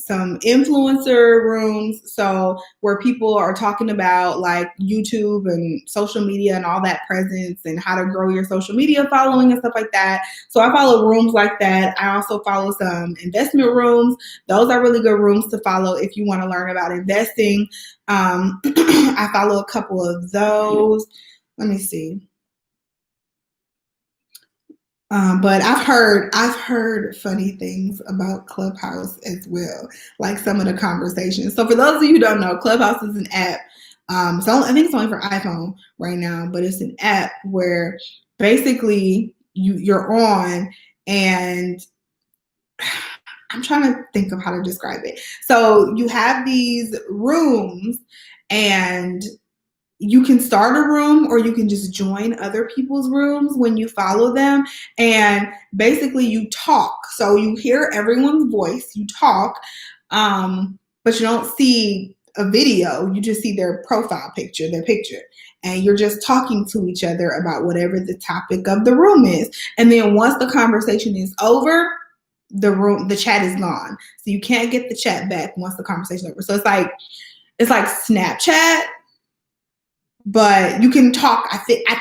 influencer rooms, so where people are talking about like YouTube and social media and all that presence and how to grow your social media following and stuff like that. So I follow rooms like that. I also follow some investment rooms. Those are really good rooms to follow if you want to learn about investing. I follow a couple of those. Let me see. But I've heard funny things about Clubhouse as well, like some of the conversations. So for those of you who don't know, Clubhouse is an app. So I think it's only for iPhone right now, but it's an app where basically you're on, and I'm trying to think of how to describe it. So you have these rooms, and you can start a room or you can just join other people's rooms when you follow them. And basically you talk. So you hear everyone's voice, you talk, but you don't see a video. You just see their profile picture, their picture. And you're just talking to each other about whatever the topic of the room is. And then once the conversation is over, the chat is gone. So you can't get the chat back once the conversation is over. So it's like Snapchat, but you can talk. I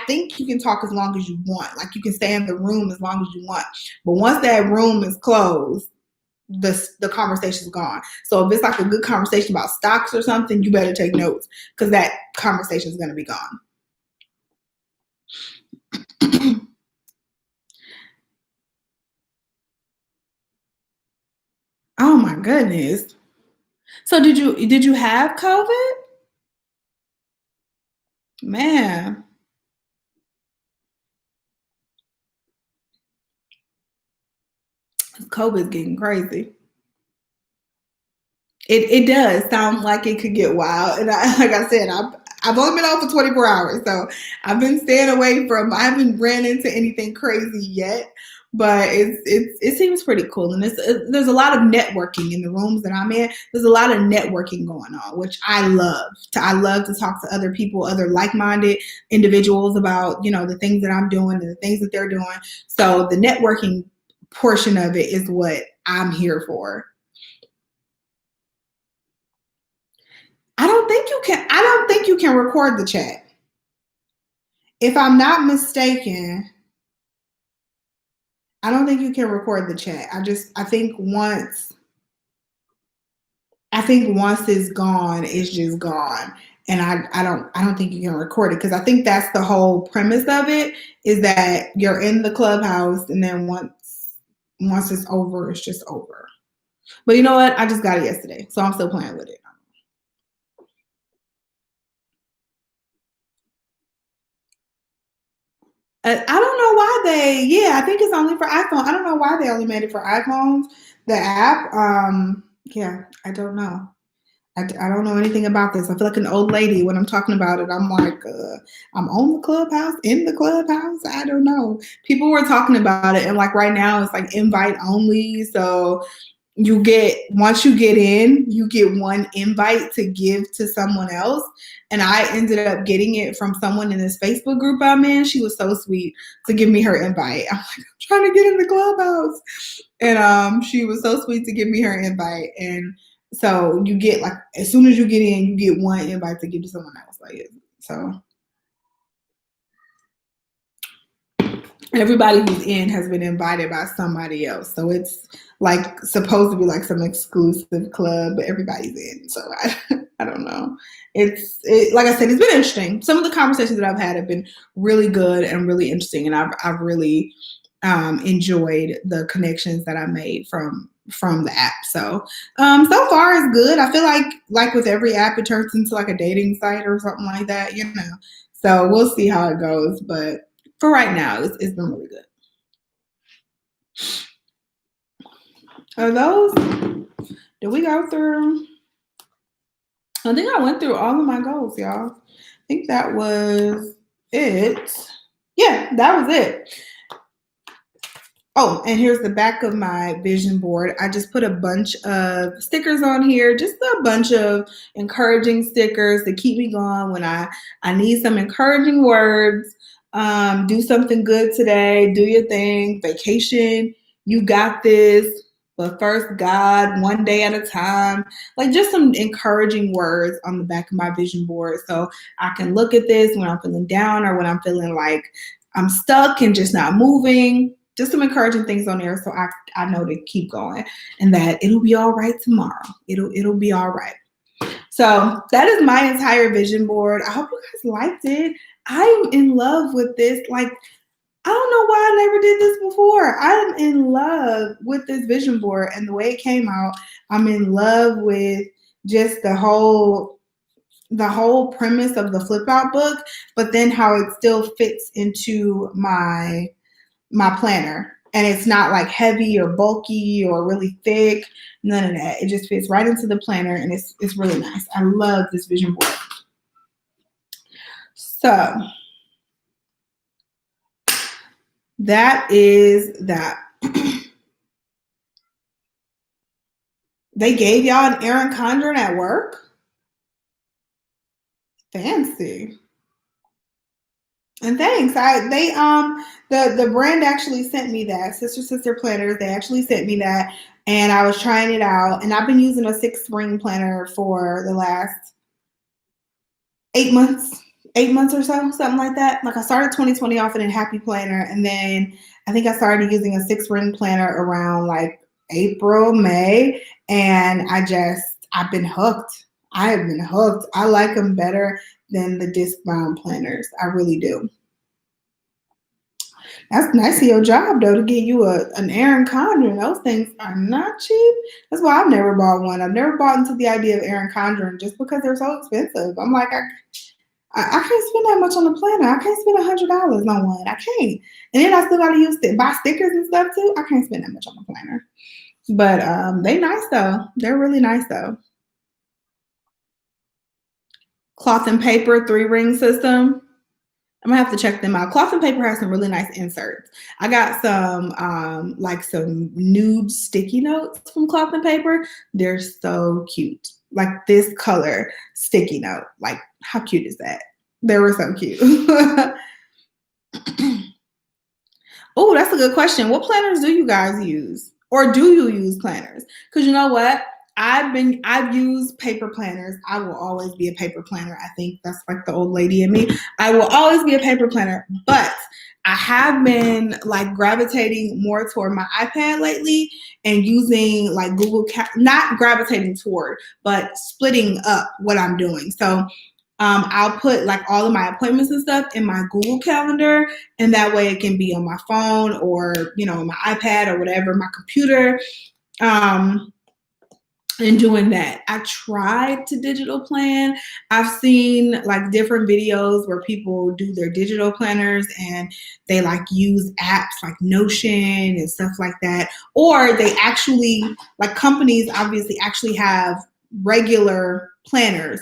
think you can talk as long as you want. Like you can stay in the room as long as you want. But once that room is closed, the conversation's gone. So if it's like a good conversation about stocks or something, you better take notes because that conversation is going to be gone. Oh my goodness. So did you have COVID? Man. COVID's getting crazy. It does sound like it could get wild. And like I said, I've only been on for 24 hours. So I've been staying away from, I haven't ran into anything crazy yet, but it seems pretty cool. And there's a lot of networking in the rooms that I'm in. There's a lot of networking going on, which I love. I love to talk to other people, other like-minded individuals about, the things that I'm doing and the things that they're doing. So the networking portion of it is what I'm here for. I don't think you can record the chat. If I'm not mistaken, I don't think you can record the chat. I think once it's gone, it's just gone. And I don't think you can record it, because I think that's the whole premise of it, is that you're in the Clubhouse and then once it's over, it's just over. But you know what? I just got it yesterday, so I'm still playing with it. I don't know why I think it's only for iPhone. I don't know why they only made it for iPhones, the app. Yeah, I don't know. I don't know anything about this. I feel like an old lady when I'm talking about it. I'm like, I'm on the Clubhouse, in the Clubhouse. I don't know. People were talking about it, and like right now it's like invite only. So once you get in, you get one invite to give to someone else. And I ended up getting it from someone in this Facebook group I'm in. She was so sweet to give me her invite. I'm like, I'm trying to get in the Clubhouse. And she was so sweet to give me her invite. And so you get, like, as soon as you get in, you get one invite to give to someone else. Like, so everybody who's in has been invited by somebody else. So it's like supposed to be like some exclusive club, but everybody's in. So I don't know. Like I said, it's been interesting. Some of the conversations that I've had have been really good and really interesting. And I've really enjoyed the connections that I made from the app. So so far it's good. I feel like with every app, it turns into like a dating site or something like that, So we'll see how it goes. But for right now, it's been really good. Are those? Did we go through? I think I went through all of my goals, y'all. I think that was it. Yeah, that was it. Oh, and here's the back of my vision board. I just put a bunch of stickers on here, just a bunch of encouraging stickers to keep me going when I need some encouraging words. Do something good today. Do your thing. Vacation. You got this. But first, God, one day at a time. Like just some encouraging words on the back of my vision board so I can look at this when I'm feeling down or when I'm feeling like I'm stuck and just not moving. Just some encouraging things on there so I know to keep going and that it'll be all right tomorrow. It'll be all right. So that is my entire vision board. I hope you guys liked it. I'm in love with this. Like, I don't know why I never did this before. I'm in love with this vision board and the way it came out. I'm in love with just the whole premise of the flip out book, but then how it still fits into my planner. And it's not like heavy or bulky or really thick. None of that. It just fits right into the planner and it's really nice. I love this vision board. So that is that. They gave y'all an Erin Condren at work? Fancy. And thanks. The brand actually sent me that. Sister Planners, they actually sent me that and I was trying it out and I've been using a 6-ring planner for the last 8 months. 8 months or so, something like that. Like I started 2020 off in a happy planner and then I think I started using a 6-ring planner around like April, May, and I've been hooked. I have been hooked. I like them better than the disc bound planners. I really do. That's nice of your job though to get you an Erin Condren. Those things are not cheap. That's why I've never bought one. I've never bought into the idea of Erin Condren just because they're so expensive. I'm like, I can't spend that much on a planner. I can't spend $100 on one. I can't. And then I still got to buy stickers and stuff too. I can't spend that much on a planner. But they nice though. They're really nice though. Cloth and paper 3-ring system. I'm gonna have to check them out. Cloth and paper has some really nice inserts. I got some nude sticky notes from Cloth and Paper. They're so cute. Like this color sticky note. Like how cute is that? They were so cute. Oh, that's a good question. What planners do you guys use? Or do you use planners? Because you know what? I've used paper planners. I will always be a paper planner. I think that's like the old lady in me. I will always be a paper planner, but I have been like gravitating more toward my iPad lately and using like not gravitating toward, but splitting up what I'm doing. So I'll put like all of my appointments and stuff in my Google Calendar, and that way it can be on my phone or, my iPad or whatever, my computer. And doing that. I tried to digital plan. I've seen like different videos where people do their digital planners and they like use apps like Notion and stuff like that. Or they actually, like companies obviously actually have regular planners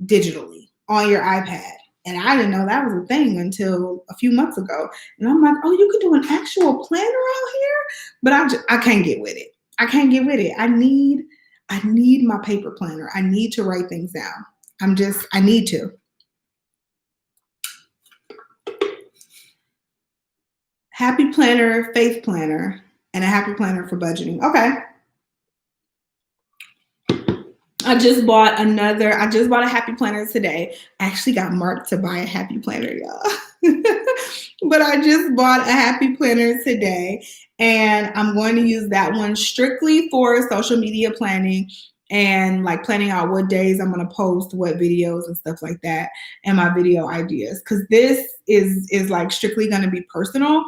digitally on your iPad. And I didn't know that was a thing until a few months ago. And I'm like, oh, you can do an actual planner out here? But I can't get with it. I can't get with it. I need my paper planner. I need to write things down. I need to. Happy planner, faith planner, and a happy planner for budgeting. Okay. I just bought a happy planner today. I actually got marked to buy a happy planner, y'all. But I just bought a happy planner today and I'm going to use that one strictly for social media planning and like planning out what days I'm going to post what videos and stuff like that and my video ideas. Cause this is like strictly going to be personal.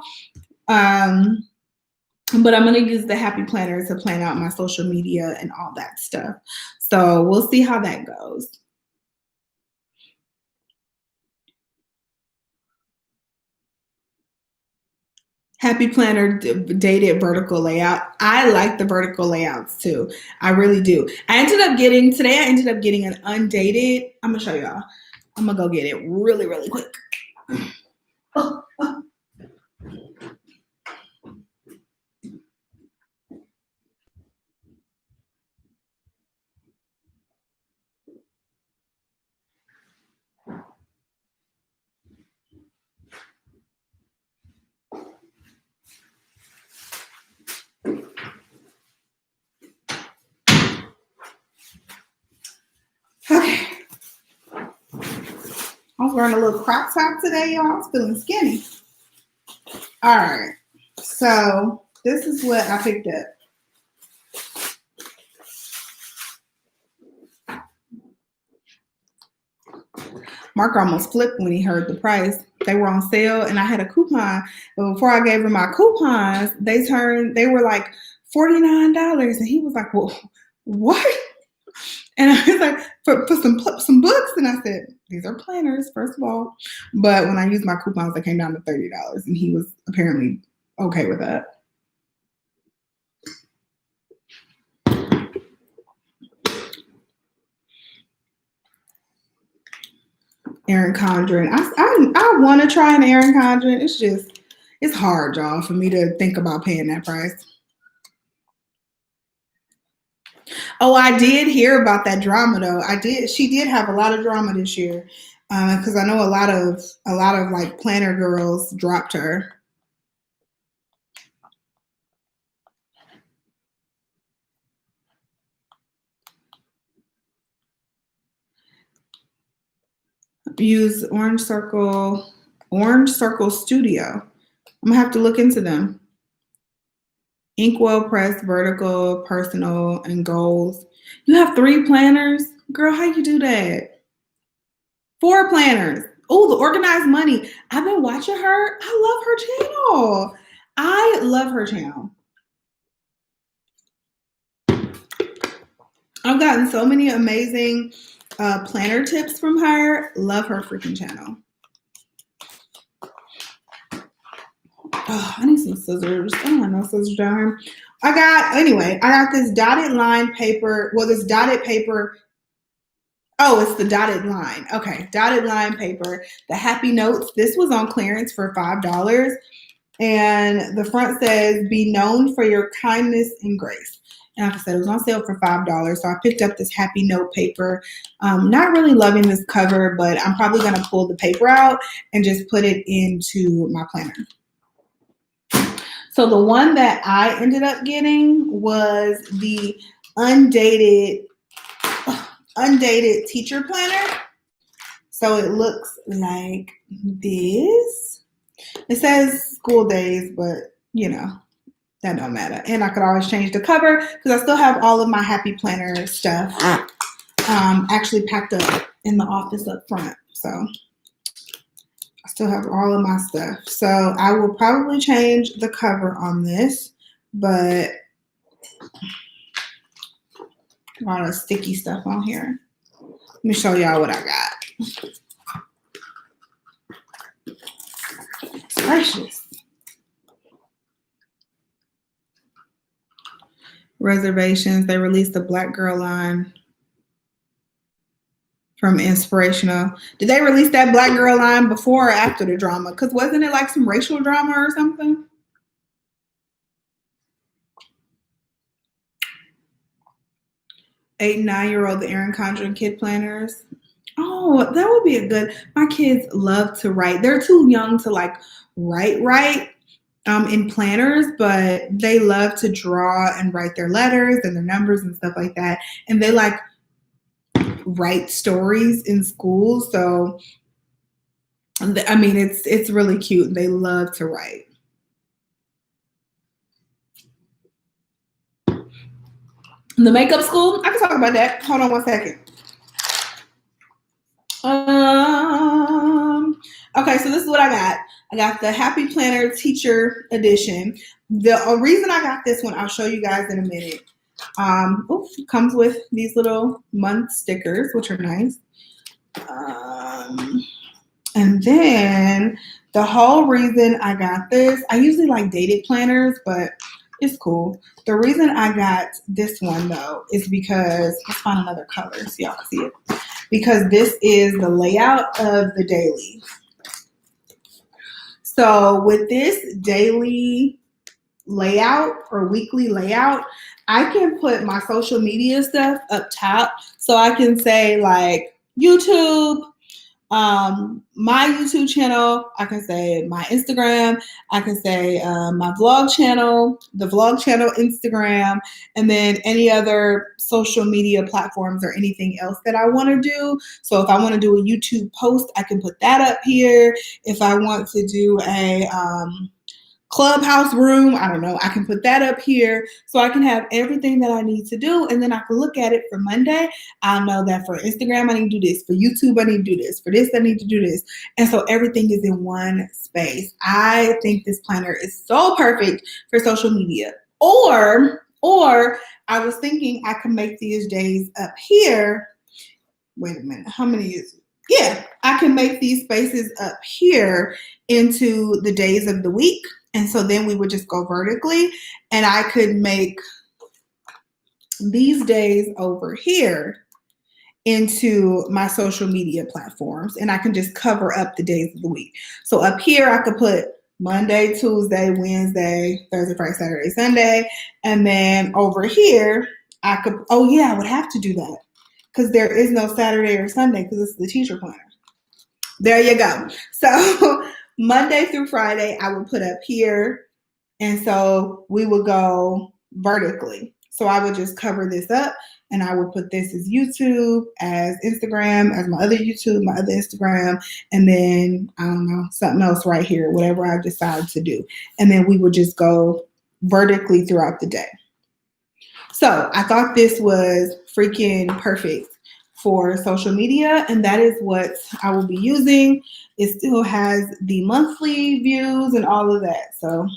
But I'm going to use the happy planner to plan out my social media and all that stuff. So we'll see how that goes. Happy planner dated vertical layout. I like the vertical layouts too. I really do. I ended up getting an undated. I'm going to show y'all. I'm going to go get it really, really quick. Oh. wearing a little crop top today, y'all. I was feeling skinny. All right. So this is what I picked up. Mark almost flipped when he heard the price. They were on sale and I had a coupon. But before I gave him my coupons, they were like $49. And he was like, well, what? And I was like, put some books. And I said, these are planners, first of all. But when I used my coupons, they came down to $30. And he was apparently okay with that. Erin Condren. I want to try an Erin Condren. It's hard, y'all, for me to think about paying that price. Oh, I did hear about that drama though. She did have a lot of drama this year, because I know a lot of like planner girls dropped her. Use Orange Circle Studio. I'm gonna have to look into them. Inkwell Press, Vertical, Personal, and Goals. You have 3 planners? Girl, how you do that? 4 planners. Oh, the Organized Money. I've been watching her. I love her channel. I've gotten so many amazing planner tips from her. Love her freaking channel. Oh, I need some scissors. I don't have no scissors down here. I got this dotted line paper. Well, this dotted paper. Oh, it's the dotted line. Okay, dotted line paper. The Happy Notes. This was on clearance for $5. And the front says, be known for your kindness and grace. And like I said, it was on sale for $5. So I picked up this Happy Note paper. Not really loving this cover, but I'm probably going to pull the paper out and just put it into my planner. So the one that I ended up getting was the undated teacher planner. So it looks like this. It says school days, but you know, that don't matter. And I could always change the cover because I still have all of my Happy Planner stuff actually packed up in the office up front. So I still have all of my stuff. So I will probably change the cover on this, but a lot of sticky stuff on here. Let me show y'all what I got. It's precious. Reservations. They released the Black Girl line from Inspirational. Did they release that Black Girl line before or after the drama? Because wasn't it like some racial drama or something? Eight and 9-year-old, the Erin Condren kid planners. Oh, that would be a good. My kids love to write. They're too young to like write in planners, but they love to draw and write their letters and their numbers and stuff like that. And they like write stories in school. So, I mean, it's really cute. They love to write. The makeup school, I can talk about that. Hold on one second. Okay, so this is what I got. I got the Happy Planner Teacher Edition. The reason I got this one, I'll show you guys in a minute. It comes with these little month stickers, which are nice. And then the whole reason I got this, I usually like dated planners, but it's cool. The reason I got this one though is because, let's find another color so y'all can see it. Because this is the layout of the daily. So with this daily layout or weekly layout, I can put my social media stuff up top. So I can say like YouTube, my YouTube channel, I can say my Instagram, I can say my vlog channel, the vlog channel Instagram, and then any other social media platforms or anything else that I want to do. So if I want to do a YouTube post, I can put that up here. If I want to do a Clubhouse room, I don't know, I can put that up here so I can have everything that I need to do, and then I can look at it for Monday. I know that for Instagram I need to do this, for YouTube I need to do this, for this I need to do this, and so everything is in one space. I think this planner is so perfect for social media. Or I was thinking I could make these days up here. Wait a minute, how many is it? Yeah, I can make these spaces up here into the days of the week. And so then we would just go vertically, and I could make these days over here into my social media platforms, and I can just cover up the days of the week. So up here, I could put Monday, Tuesday, Wednesday, Thursday, Friday, Saturday, Sunday. And then over here, I could, oh yeah, I would have to do that because there is no Saturday or Sunday because it's the teacher planner. There you go. So Monday through Friday, I would put up here. And so we would go vertically. So I would just cover this up, and I would put this as YouTube, as Instagram, as my other YouTube, my other Instagram, and then, I don't know, something else right here, whatever I decide to do. And then we would just go vertically throughout the day. So I thought this was freaking perfect for social media, and that is what I will be using. It still has the monthly views and all of that. So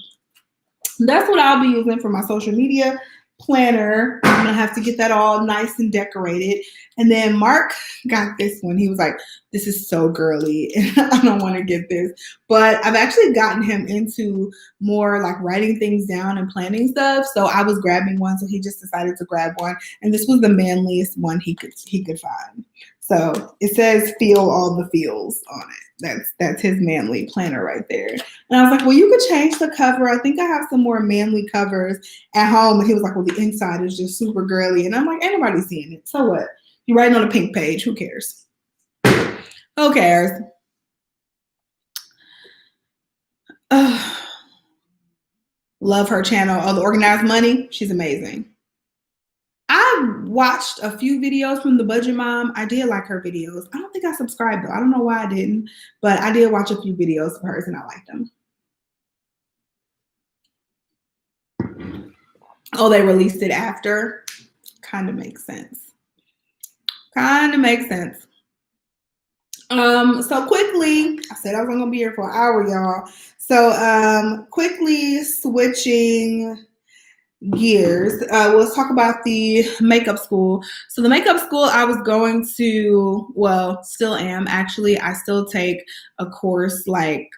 that's what I'll be using for my social media planner. I'm gonna have to get that all nice and decorated. And then Mark got this one. He was like, this is so girly and I don't want to get this. But I've actually gotten him into more like writing things down and planning stuff. So I was grabbing one, so he just decided to grab one. And this was the manliest one he could find. So it says feel all the feels on it. That's his manly planner right there. And I was like, well, you could change the cover. I think I have some more manly covers at home. And he was like, well, the inside is just super girly. And I'm like, ain't nobody seeing it. So what? You're writing on a pink page. Who cares? Who cares? Love her channel. Oh, the Organized Money. She's amazing. I watched a few videos from the Budget Mom. I did like her videos. I don't think I subscribed though. I don't know why I didn't, but I did watch a few videos of hers and I liked them. Oh, they released it after? Kind of makes sense. Kind of makes sense. So quickly, I said I was gonna be here for an hour, y'all. So quickly switching gears, let's talk about the makeup school. So the makeup school I was going to, well, still am actually. I still take a course like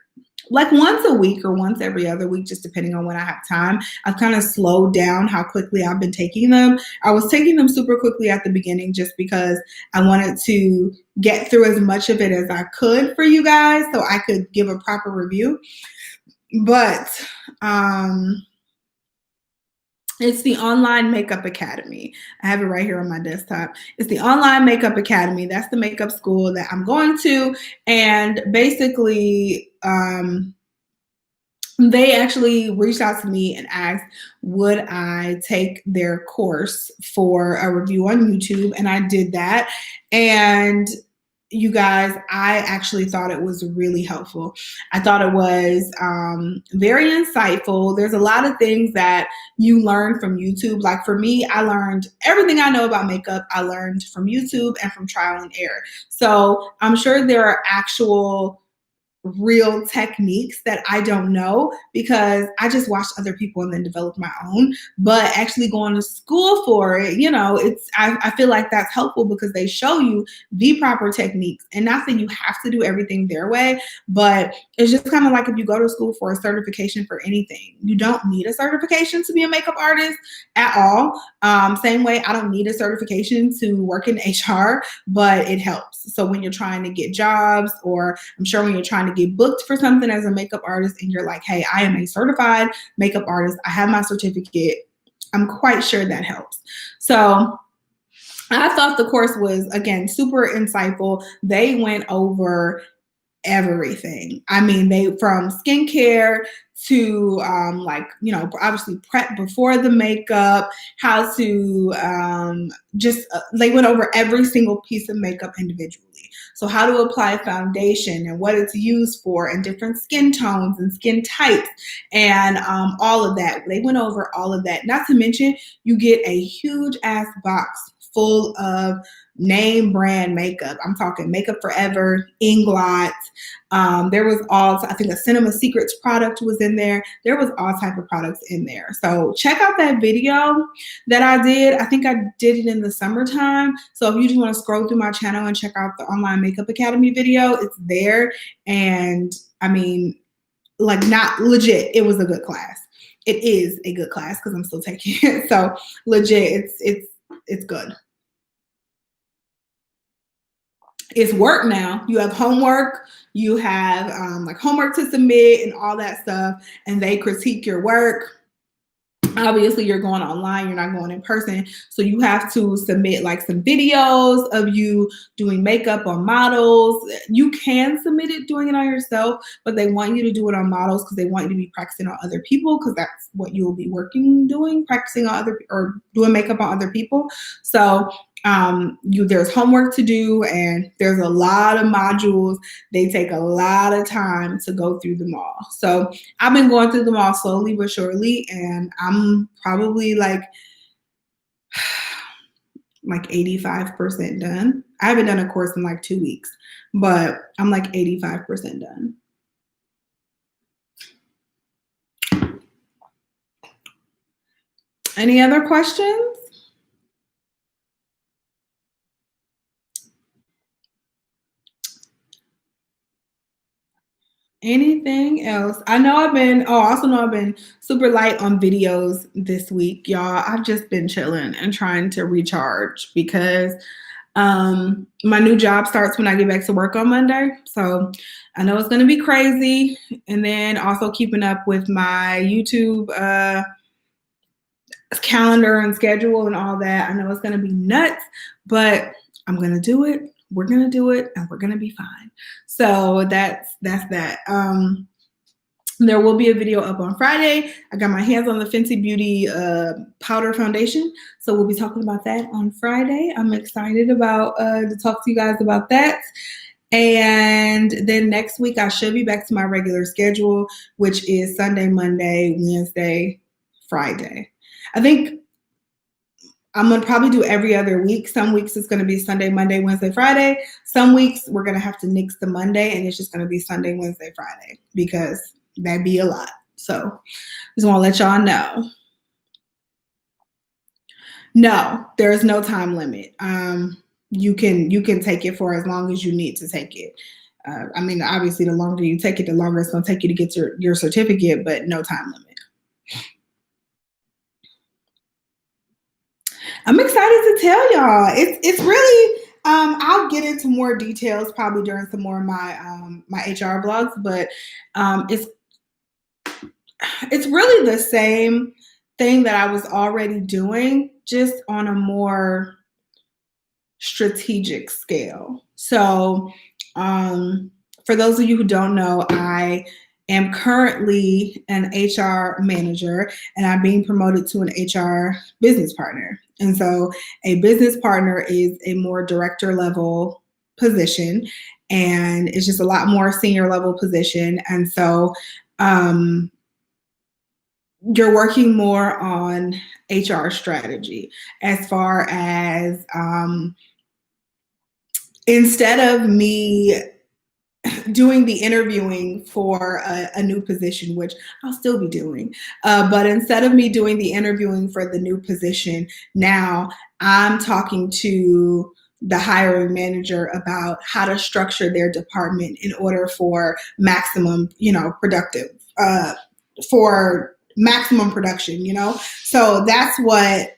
once a week or once every other week, just depending on when I have time. I've kind of slowed down how quickly I've been taking them. I was taking them super quickly at the beginning just because I wanted to get through as much of it as I could for you guys so I could give a proper review. But it's the Online Makeup Academy. I have it right here on my desktop. It's the Online Makeup Academy. That's the makeup school that I'm going to. And basically, they actually reached out to me and asked, would I take their course for a review on YouTube? And I did that. And you guys, I actually thought it was really helpful. I thought it was very insightful. There's a lot of things that you learn from YouTube. Like for me, I learned everything I know about makeup. I learned from YouTube and from trial and error. So I'm sure there are actual real techniques that I don't know because I just watched other people and then developed my own. But actually going to school for it, you know, I feel like that's helpful because they show you the proper techniques. And not that you have to do everything their way, but it's just kind of like if you go to school for a certification for anything, you don't need a certification to be a makeup artist at all. Same way, I don't need a certification to work in HR, but it helps. So when you're trying to get jobs, or I'm sure when you're trying to get booked for something as a makeup artist and you're like, hey, I am a certified makeup artist, I have my certificate, I'm quite sure that helps. So I thought the course was, again, super insightful. They went over everything. I mean, they from skincare to like, you know, obviously prep before the makeup, how to just they went over every single piece of makeup individually. So how to apply foundation and what it's used for and different skin tones and skin types and all of that. They went over all of that. Not to mention you get a huge ass box full of name brand makeup. I'm talking Makeup Forever, Inglot. There was all, I think a Cinema Secrets product was in there. There was all type of products in there. So check out that video that I did. I think I did it in the summertime. So if you just want to scroll through my channel and check out the Online Makeup Academy video, it's there. And I mean, like, not legit, it was a good class. It is a good class because I'm still taking it. So legit, it's good. It's work now. You have homework, you have like homework to submit and all that stuff, and they critique your work. Obviously, you're going online, you're not going in person. So you have to submit like some videos of you doing makeup on models. You can submit it doing it on yourself, but they want you to do it on models because they want you to be practicing on other people, because that's what you will be doing, practicing on other, or doing makeup on other people. So there's homework to do, and there's a lot of modules. They take a lot of time to go through them all. So I've been going through them all slowly but surely, and I'm probably like 85% done. I haven't done a course in like 2 weeks, but I'm like 85% done. Any other questions? Anything else? I also know I've been super light on videos this week, y'all. I've just been chilling and trying to recharge because my new job starts when I get back to work on Monday. So I know it's going to be crazy. And then also keeping up with my YouTube calendar and schedule and all that. I know it's going to be nuts, but I'm going to do it. We're going to do it, and we're going to be fine. So that's that. There will be a video up on Friday. I got my hands on the Fenty Beauty powder foundation. So we'll be talking about that on Friday. I'm excited about to talk to you guys about that. And then next week, I should be back to my regular schedule, which is Sunday, Monday, Wednesday, Friday. I think I'm going to probably do every other week. Some weeks it's going to be Sunday, Monday, Wednesday, Friday. Some weeks we're going to have to nix the Monday, and it's just going to be Sunday, Wednesday, Friday, because that'd be a lot. So just want to let y'all know. No, there is no time limit. You can take it for as long as you need to take it. I mean, obviously, the longer you take it, the longer it's going to take you to get your certificate, but no time limit. I'm excited to tell y'all. It's really I'll get into more details probably during some more of my my HR vlogs, but it's really the same thing that I was already doing, just on a more strategic scale. So for those of you who don't know, I am currently an HR manager, and I'm being promoted to an HR business partner. And so a business partner is a more director level position, and it's just a lot more senior level position. And so you're working more on HR strategy, as far as instead of me doing the interviewing for a new position, which I'll still be doing. But instead of me doing the interviewing for the new position, now I'm talking to the hiring manager about how to structure their department in order for maximum, productive, for maximum production, So that's what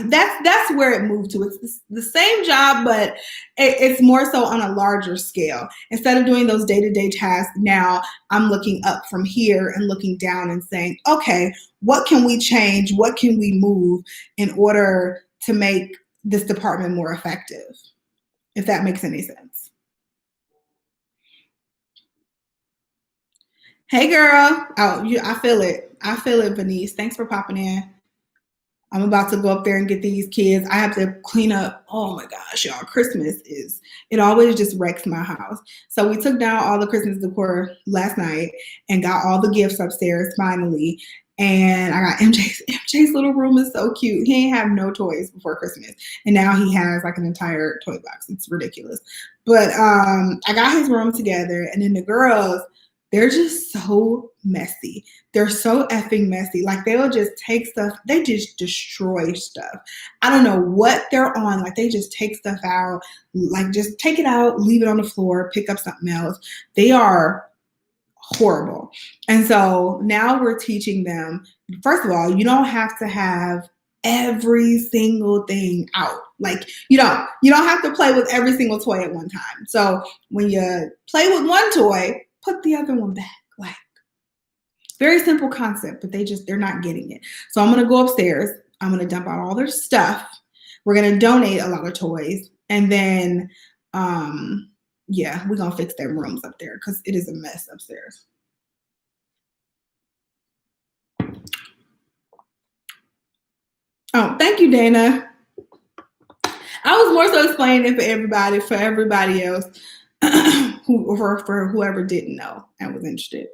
that's where it moved to. It's the same job, but it's more so on a larger scale. Instead of doing those day-to-day tasks, now I'm looking up from here and looking down and saying, okay, what can we change? What can we move in order to make this department more effective, if that makes any sense. Hey, girl. Oh, I feel it. I feel it, Venice. Thanks for popping in. I'm about to go up there and get these kids. I have to clean up. Oh my gosh, y'all. Christmas it always just wrecks my house. So we took down all the Christmas decor last night and got all the gifts upstairs finally. And I got MJ's little room is so cute. He ain't have no toys before Christmas. And now he has like an entire toy box. It's ridiculous. But I got his room together, and then the girls, they're just so messy. They're so effing messy. Like, they'll just take stuff. They just destroy stuff. I don't know what they're on. Like, they just take stuff out. Like, just take it out, leave it on the floor, pick up something else. They are horrible. And so now we're teaching them, first of all, you don't have to have every single thing out. Like, you don't have to play with every single toy at one time. So when you play with one toy, put the other one back. Like, very simple concept, but they're not getting it. So I'm going to go upstairs. I'm going to dump out all their stuff. We're going to donate a lot of toys. And then, yeah, we're going to fix their rooms up there because it is a mess upstairs. Oh, thank you, Dana. I was more so explaining it for everybody else. For whoever didn't know and was interested.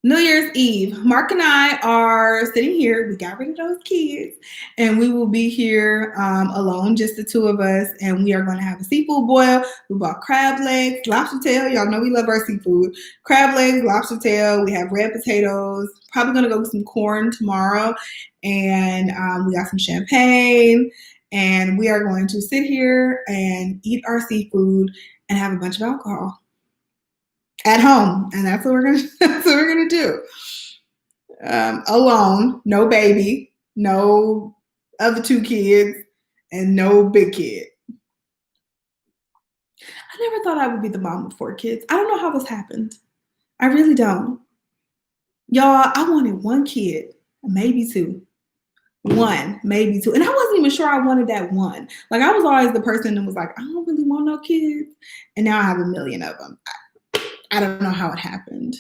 New Year's Eve, Mark and I are sitting here. We got rid of those kids, and we will be here alone, just the two of us, and we are going to have a seafood boil. We bought crab legs, lobster tail. Y'all know we love our seafood. Crab legs, lobster tail. We have red potatoes. Probably going to go with some corn tomorrow, and we got some champagne. And we are going to sit here and eat our seafood and have a bunch of alcohol at home. And that's what we're gonna do. Alone, no baby, no other two kids, and no big kid. I never thought I would be the mom of 4 kids. I don't know how this happened. I really don't. Y'all, I wanted 1 kid, maybe 2. 1, maybe 2. And I wasn't even sure I wanted that 1. Like, I was always the person that was like, I don't really want no kids. And now I have a million of them. I don't know how it happened.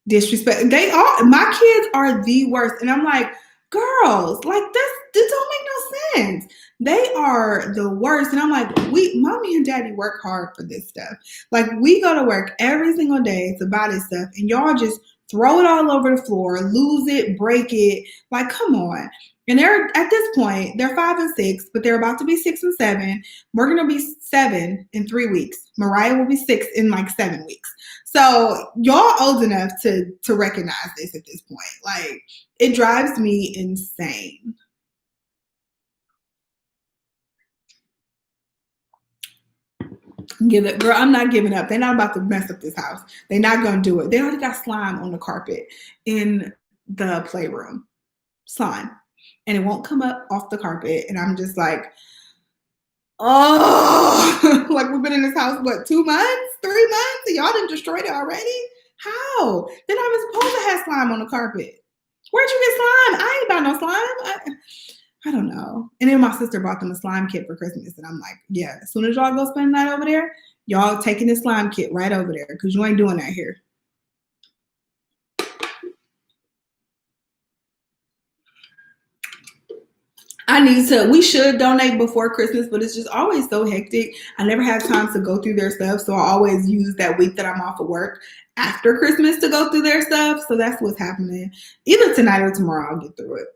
Disrespect. My kids are the worst. And I'm like, girls, like, this don't make no sense. They are the worst. And I'm like, mommy and daddy work hard for this stuff. Like, we go to work every single day to buy this stuff, and y'all just throw it all over the floor, lose it, break it. Like, come on. And they're, at this point, they're 5 and 6, but they're about to be 6 and 7. We're going to be 7 in 3 weeks. Mariah will be 6 in like 7 weeks. So y'all old enough to recognize this at this point. Like, it drives me insane. Girl, I'm not giving up. They're not about to mess up this house. They're not going to do it. They already got slime on the carpet in the playroom. Slime. And it won't come up off the carpet. And I'm just like, oh, like, we've been in this house, what, 2 months, 3 months? And y'all done destroyed it already? How? They're not even supposed to have slime on the carpet. Where'd you get slime? I ain't about no slime. I don't know. And then my sister bought them a slime kit for Christmas. And I'm like, yeah, as soon as y'all go spend the night over there, y'all taking this slime kit right over there because you ain't doing that here. We should donate before Christmas, but it's just always so hectic. I never have time to go through their stuff. So I always use that week that I'm off of work after Christmas to go through their stuff. So that's what's happening. Either tonight or tomorrow, I'll get through it.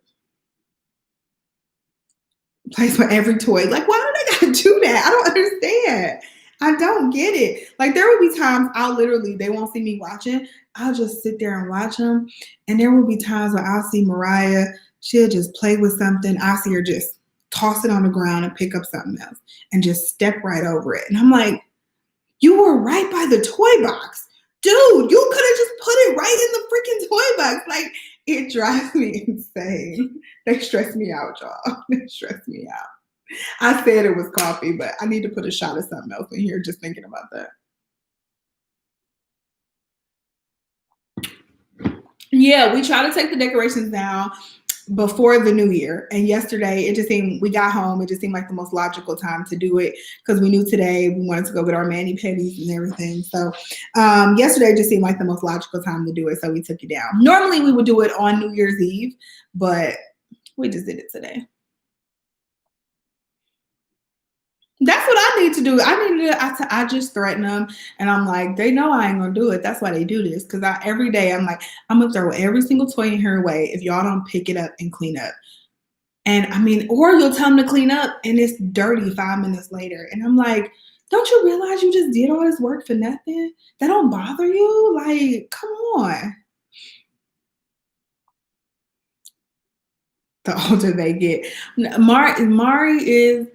Place for every toy. Like, why do they gotta do that? I don't understand. I don't get it. Like, there will be times they won't see me watching. I'll just sit there and watch them. And there will be times where I'll see Mariah, she'll just play with something. I'll see her just toss it on the ground and pick up something else and just step right over it. And I'm like, you were right by the toy box. Dude, you could have just put it right in the freaking toy box. Like, it drives me insane. They stress me out, y'all. They stress me out. I said it was coffee, but I need to put a shot of something else in here just thinking about that. Yeah, we try to take the decorations down, before the new year. And yesterday, we got home, it just seemed like the most logical time to do it because we knew today we wanted to go get our mani-pedis and everything. So yesterday just seemed like the most logical time to do it, so we took it down. Normally we would do it on New Year's Eve, but we just did it today. That's what I need to do. I just threaten them, and I'm like, they know I ain't gonna do it. That's why they do this. Because every day I'm like, I'm gonna throw every single toy in here away if y'all don't pick it up and clean up. And I mean, or you'll tell them to clean up and it's dirty 5 minutes later. And I'm like, don't you realize you just did all this work for nothing? That don't bother you? Like, come on. The older they get. Mari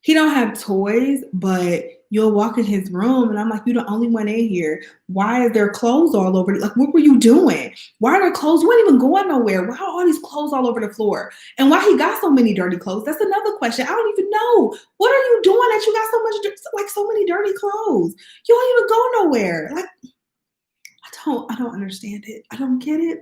he don't have toys, but you'll walk in his room and I'm like, you're the only one in here. Why is there clothes all over? Like, what were you doing? Why are there clothes? You weren't even going nowhere. Why are all these clothes all over the floor? And why he got so many dirty clothes? That's another question. I don't even know. What are you doing that you got so many dirty clothes? You don't even go nowhere. Like, I don't understand it. I don't get it.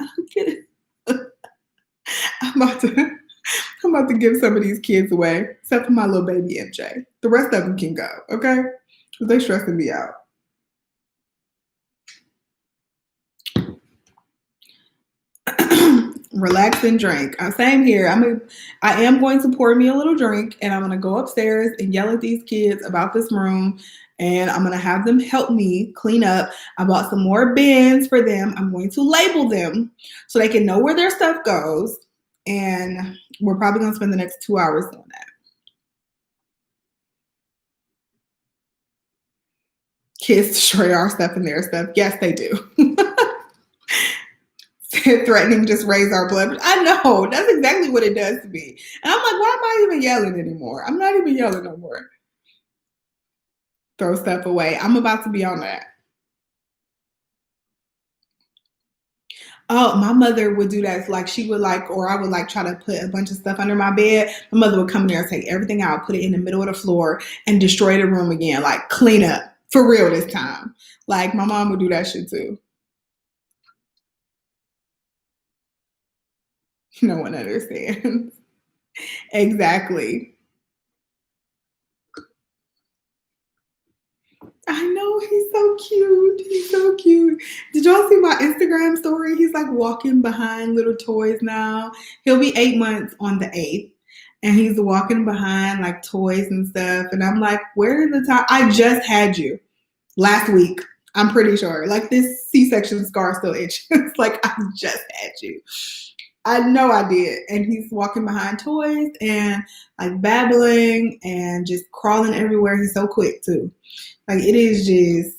I'm about to give some of these kids away, except for my little baby MJ. The rest of them can go, okay? Because they stressing me out. Relax and drink. Same here. I am going to pour me a little drink, and I'm going to go upstairs and yell at these kids about this room, and I'm going to have them help me clean up. I bought some more bins for them. I'm going to label them so they can know where their stuff goes, and we're probably going to spend the next 2 hours doing that. Kids destroy our stuff and their stuff. Yes, they do. Threatening just raise our blood. I know. That's exactly what it does to me. And I'm like, why am I even yelling anymore? I'm not even yelling no more. Throw stuff away. I'm about to be on that. Oh, my mother would do that. Like she would or I would try to put a bunch of stuff under my bed. My mother would come in there and take everything out, put it in the middle of the floor and destroy the room again. Like clean up for real this time. Like my mom would do that shit too. No one understands. Exactly. I know, he's so cute. He's so cute. Did y'all see my Instagram story? He's like walking behind little toys now. He'll be 8 months on the 8th. And he's walking behind like toys and stuff. And I'm like, where is the time? I just had you last week. I'm pretty sure. Like this C-section scar still itches. Like I just had you. I know I did. And he's walking behind toys and like babbling and just crawling everywhere. He's so quick too. Like it is just,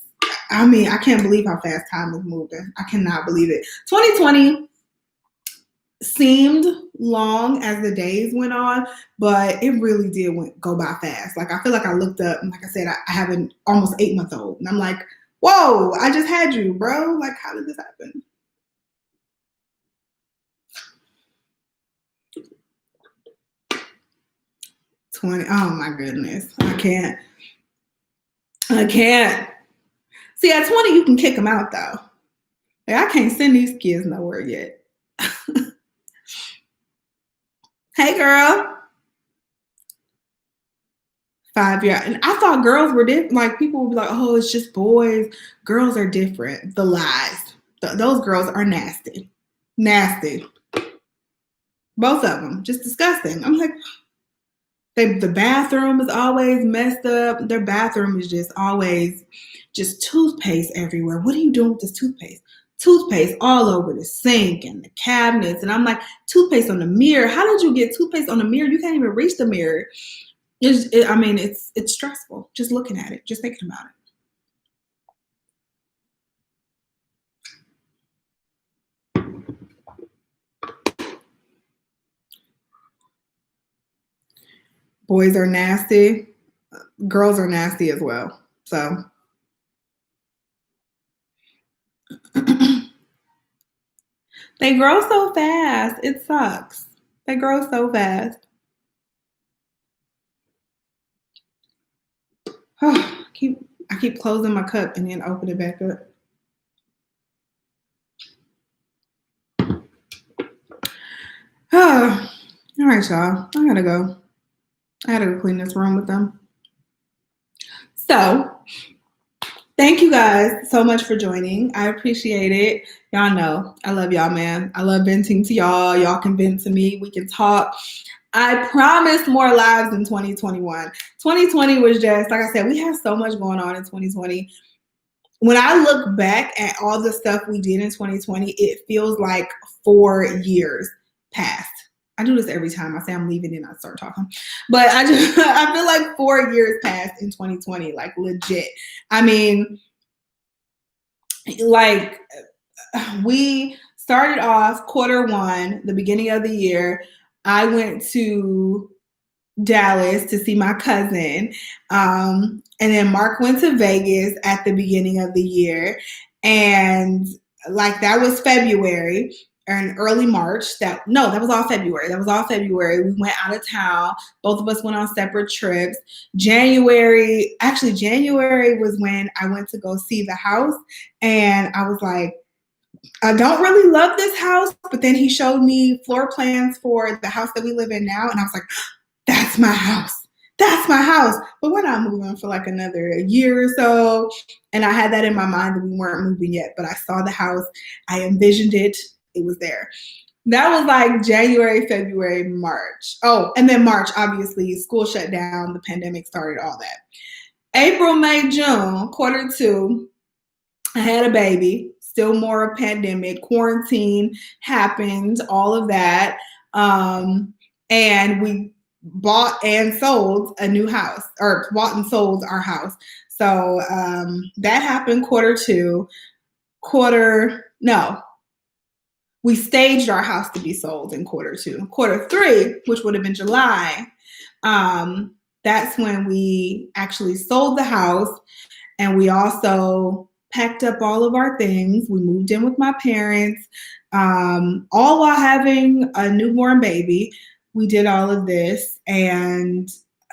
I mean, I can't believe how fast time is moving. I cannot believe it. 2020 seemed long as the days went on, but it really did go by fast. Like I feel like I looked up and like I said, I have an almost 8-month-old. And I'm like, whoa, I just had you, bro. Like how did this happen? Oh my goodness. I can't. See, at 20, you can kick them out though. Like, I can't send these kids nowhere yet. Hey, girl. 5 years. And I thought girls were different. Like people would be like, oh, it's just boys. Girls are different. The lies. Those girls are nasty. Nasty. Both of them. Just disgusting. I'm like, the bathroom is always messed up. Their bathroom is just always just toothpaste everywhere. What are you doing with this toothpaste? Toothpaste all over the sink and the cabinets. And I'm like, toothpaste on the mirror. How did you get toothpaste on the mirror? You can't even reach the mirror. It's stressful just looking at it, just thinking about it. Boys are nasty. Girls are nasty as well. So they grow so fast. It sucks. They grow so fast. I keep closing my cup and then open it back up. All right, y'all. I gotta go. I gotta go clean this room with them. So, thank you guys so much for joining. I appreciate it. Y'all know I love y'all, man. I love venting to y'all. Y'all can vent to me. We can talk. I promise more lives in 2021. 2020 was just, like I said, we had so much going on in 2020. When I look back at all the stuff we did in 2020, it feels like 4 years passed. I do this every time I say I'm leaving and I start talking. But I feel like 4 years passed in 2020, like legit. I mean, like we started off Q1, the beginning of the year. I went to Dallas to see my cousin. And then Mark went to Vegas at the beginning of the year. And like that was February or in early March. That was all February. That was all February. We went out of town. Both of us went on separate trips. January was when I went to go see the house. And I was like, I don't really love this house. But then he showed me floor plans for the house that we live in now. And I was like, that's my house. That's my house. But we're not moving for like another year or so. And I had that in my mind that we weren't moving yet, but I saw the house. I envisioned it. It was there. That was like January, February, March. Oh, and then March, obviously, school shut down. The pandemic started, all that. April, May, June, Q2, I had a baby. Still more pandemic. Quarantine happened, all of that. And we bought and sold a new house, or bought and sold our house. So that happened Q2. We staged our house to be sold in Q2. Q3, which would have been July, that's when we actually sold the house, and we also packed up all of our things. We moved in with my parents, all while having a newborn baby. We did all of this, and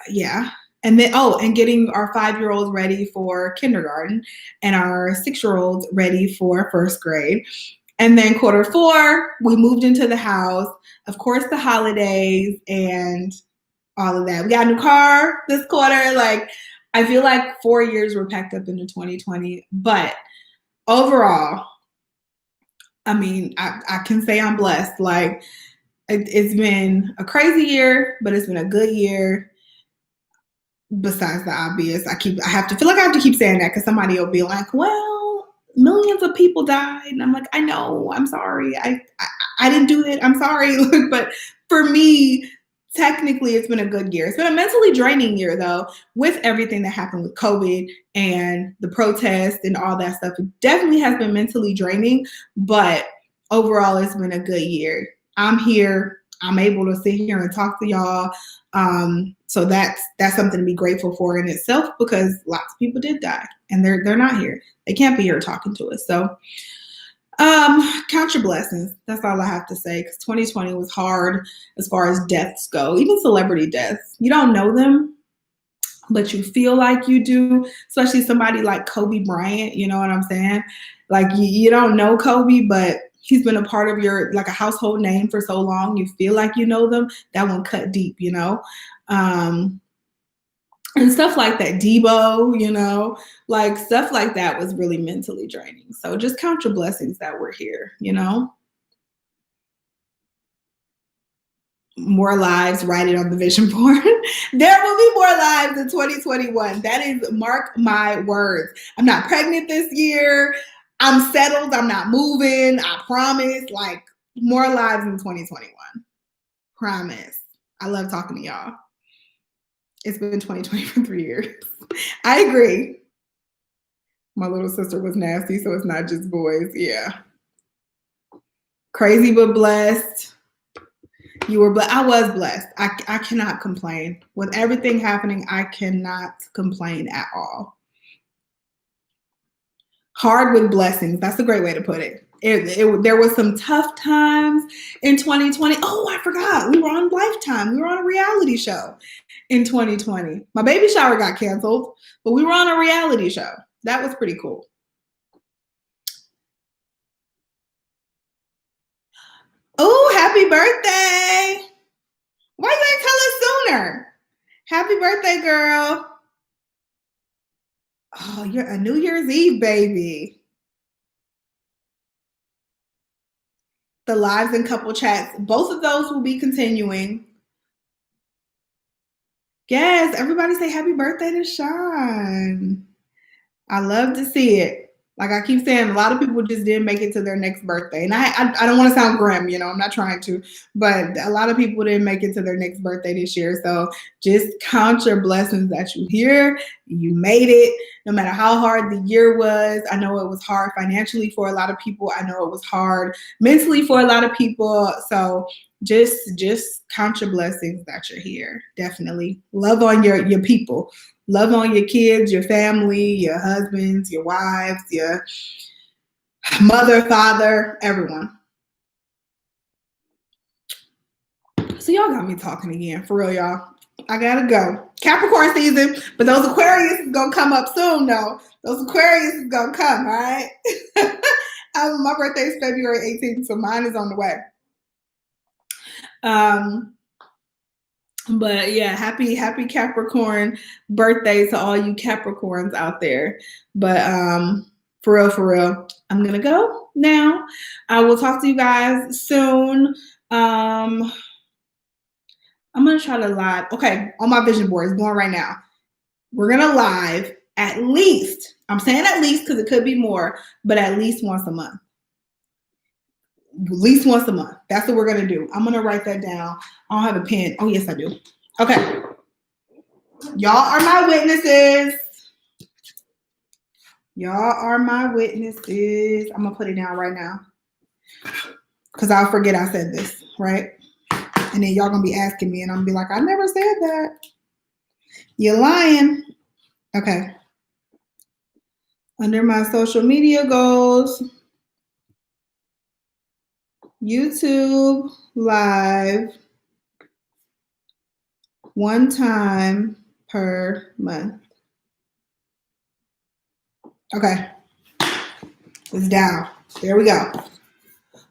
yeah. And then, and getting our 5-year-olds ready for kindergarten and our 6-year-olds ready for first grade. And then Q4, we moved into the house. Of course, the holidays and all of that. We got a new car this quarter. Like, I feel like 4 years were packed up into 2020. But overall, I mean, I can say I'm blessed. Like, it's been a crazy year, but it's been a good year. Besides the obvious, I feel like I have to keep saying that because somebody will be like, well, millions of people died. And I'm like, I know, I'm sorry. I didn't do it. I'm sorry. But for me, technically, it's been a good year. It's been a mentally draining year, though, with everything that happened with COVID and the protests and all that stuff. It definitely has been mentally draining, but overall, it's been a good year. I'm here. I'm able to sit here and talk to y'all. So that's something to be grateful for in itself, because lots of people did die and they're not here. They can't be here talking to us. So count your blessings. That's all I have to say, because 2020 was hard as far as deaths go, even celebrity deaths. You don't know them, but you feel like you do, especially somebody like Kobe Bryant. You know what I'm saying? Like, you don't know Kobe, but he's been a part of your, like, a household name for so long. You feel like you know them. That one cut deep, you know? And stuff like that. Debo, like stuff like that was really mentally draining. So just count your blessings that we're here, More lives, write it on the vision board. There will be more lives in 2021. That is, mark my words. I'm not pregnant this year. I'm settled. I'm not moving. I promise. Like, more lives in 2021. Promise. I love talking to y'all. It's been 2020 for 3 years. I agree. My little sister was nasty, so it's not just boys. Yeah. Crazy but blessed. You were blessed. I was blessed. I cannot complain. With everything happening, I cannot complain at all. Hard with blessings. That's a great way to put it. There was some tough times in 2020. Oh, I forgot. We were on Lifetime. We were on a reality show in 2020. My baby shower got canceled, but we were on a reality show. That was pretty cool. Oh, happy Happy birthday. Why you didn't tell us sooner? Happy birthday, girl. Oh, you're a New Year's Eve baby. The lives and couple chats, both of those will be continuing. Yes, everybody say happy birthday to Sean. I love to see it. Like I keep saying, a lot of people just didn't make it to their next birthday. And I don't want to sound grim, you know, I'm not trying to, but a lot of people didn't make it to their next birthday this year. So just count your blessings that you're here. You made it, no matter how hard the year was. I know it was hard financially for a lot of people. I know it was hard mentally for a lot of people. So just count your blessings that you're here. Definitely love on your people. Love on your kids, your family, your husbands, your wives, your mother, father, everyone. So y'all got me talking again, for real, y'all. I gotta go. Capricorn season, but those Aquarius is gonna come up soon, though. Those Aquarius is gonna come, all right? My birthday is February 18th, so mine is on the way. But yeah, happy Capricorn birthday to all you Capricorns out there. But for real, I'm gonna go now. I will talk to you guys soon. I'm gonna try to live. Okay, on my vision board, it's going right now. We're gonna live at least. I'm saying at least because it could be more, but at least once a month. At least once a month. That's what we're gonna do. I'm gonna write that down. I don't have a pen. Oh yes, I do. Okay. Y'all are my witnesses. Y'all are my witnesses. I'm gonna put it down right now because I'll forget I said this, right? And then y'all gonna be asking me, and I'm gonna be like, I never said that. You're lying. Okay. Under my social media goals, YouTube live 1 time per month. Okay. It's down. There we go.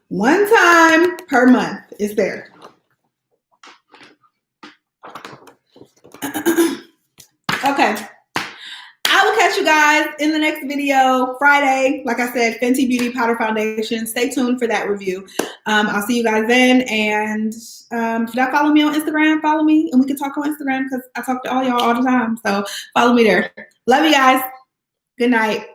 1 time per month is there. Okay. I will catch you guys in the next video Friday. Like I said, Fenty Beauty Powder Foundation. Stay tuned for that review. I'll see you guys then. And if you don't follow me on Instagram, follow me. And we can talk on Instagram because I talk to all y'all all the time. So follow me there. Love you guys. Good night.